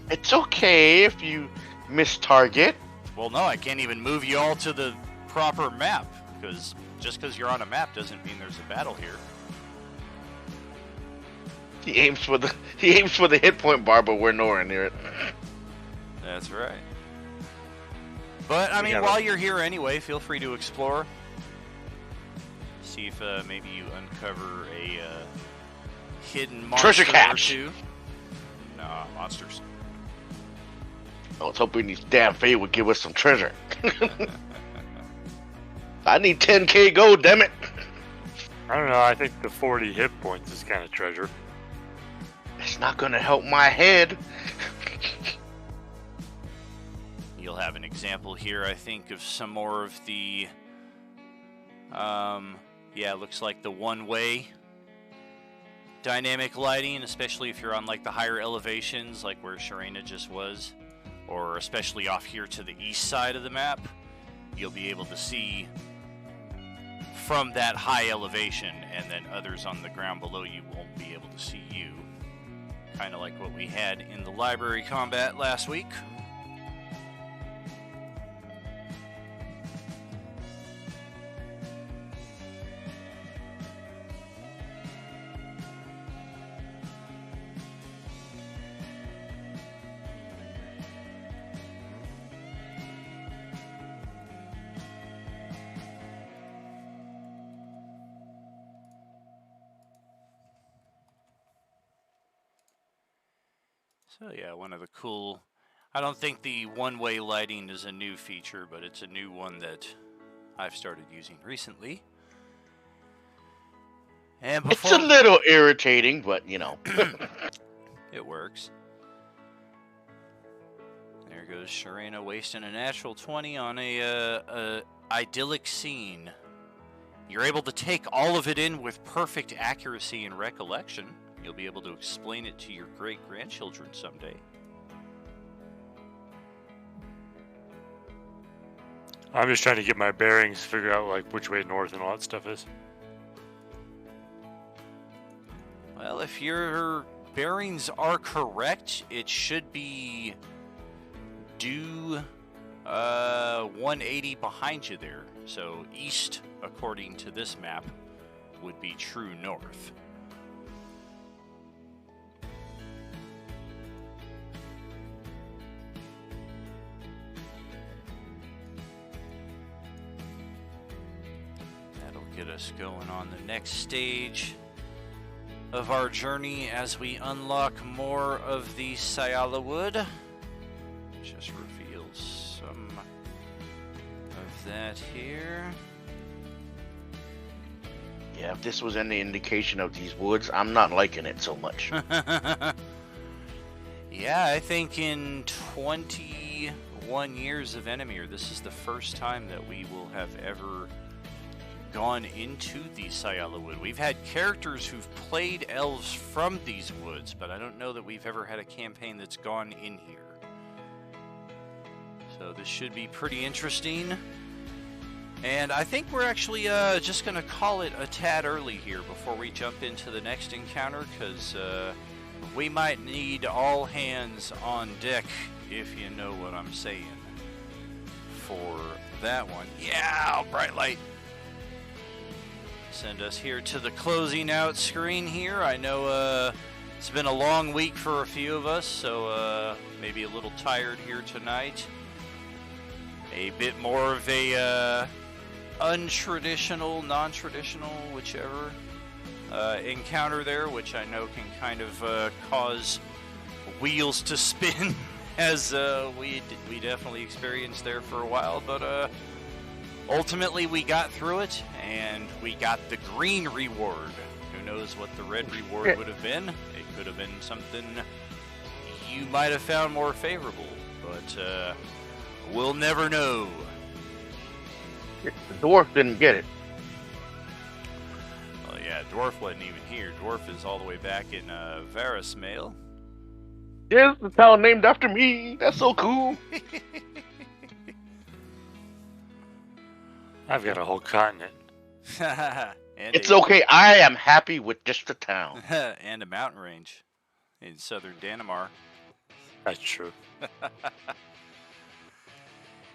It's okay if you miss target.
Well, no, I can't even move you all to the proper map, because just because you're on a map doesn't mean there's a battle here.
He aims for the hit point bar, but we're nowhere near it.
That's right. But, I mean,
gotta-
while you're here anyway, feel free to explore. See if maybe you uncover a hidden monster
Treasure cache.
or two. No, monsters.
I was hoping these damn Fae would give us some treasure. I need 10k gold, damn it.
I don't know, I think the 40 hit points is kind of treasure.
It's not gonna help my head.
You'll have an example here, I think, of some more of the... yeah, it looks like the one-way dynamic lighting, especially if you're on like the higher elevations, like where Sharena just was, or especially off here to the east side of the map. You'll be able to see from that high elevation, and then others on the ground below you won't be able to see you. Kind of like what we had in the library combat last week. So yeah, one of the cool. I don't think the one-way lighting is a new feature, but it's a new one that I've started using recently. And before
It's a little irritating, but you know.
it works. There goes Sharena wasting a natural 20 on a idyllic scene. You're able to take all of it in with perfect accuracy and recollection. You'll be able to explain it to your great-grandchildren someday.
I'm just trying to get my bearings, figure out like which way north and all that stuff is.
Well, if your bearings are correct, it should be due 180 behind you there. So east, according to this map, would be true north. That'll get us going on the next stage of our journey as we unlock more of the Sayala wood. Just reveals some of that here.
Yeah, if this was any indication of these woods, I'm not liking it so much.
Yeah, I think in 21 years of Enemier, this is the first time that we will have ever gone into the Sayala wood. We've had characters who've played elves from these woods, but I don't know that we've ever had a campaign that's gone in here. So this should be pretty interesting. And I think we're actually just going to call it a tad early here before we jump into the next encounter, because we might need all hands on deck, if you know what I'm saying, for that one. Yeah, bright light. Send us here to the closing out screen here. I know it's been a long week for a few of us, so maybe a little tired here tonight. A bit more of a untraditional, non-traditional, whichever encounter there, which I know can kind of cause wheels to spin, as we definitely experienced there for a while, but ultimately we got through it, and we got the green reward. Who knows what the red reward would have been? It could have been something you might have found more favorable, but we'll never know.
The dwarf didn't get it.
Well, yeah, Dwarf wasn't even here. Dwarf is all the way back in Varusmail.
Yes, the town named after me. That's so cool.
I've got a whole continent.
And
It's okay. I am happy with just the town.
and a mountain range in southern Dannemar.
That's true.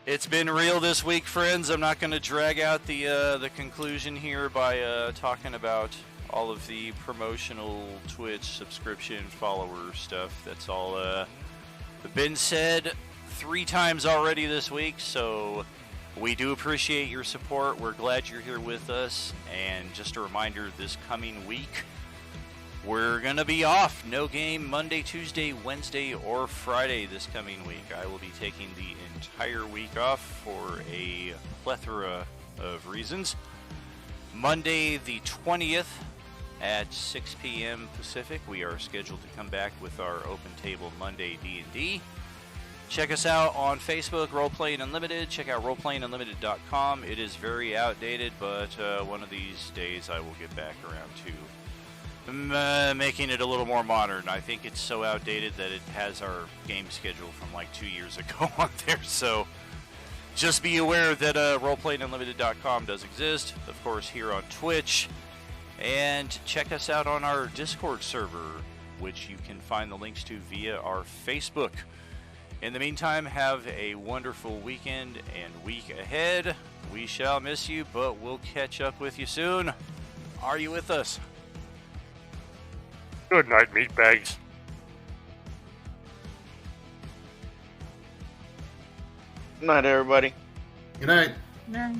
It's been real this week, friends. I'm not going to drag out the conclusion here by talking about all of the promotional Twitch subscription follower stuff. That's all been said 3 times already this week, so we do appreciate your support. We're glad you're here with us, and just a reminder, this coming week we're going to be off. No game Monday, Tuesday, Wednesday, or Friday this coming week. I will be taking the entire week off for a plethora of reasons. Monday the 20th at 6 p.m. Pacific, we are scheduled to come back with our Open Table Monday D&D. Check us out on Facebook, Roleplaying Unlimited. Check out roleplayingunlimited.com. It is very outdated, but one of these days I will get back around to making it a little more modern. I think it's so outdated that it has our game schedule from like 2 years ago on there, so just be aware that roleplayingunlimited.com does exist, of course, here on Twitch, and check us out on our Discord server, which you can find the links to via our Facebook. In the meantime, have a wonderful weekend and week ahead. We shall miss you, but we'll catch up with you soon. Are you with us?
Good night, meatbags.
Good night, everybody.
Good night.
Right.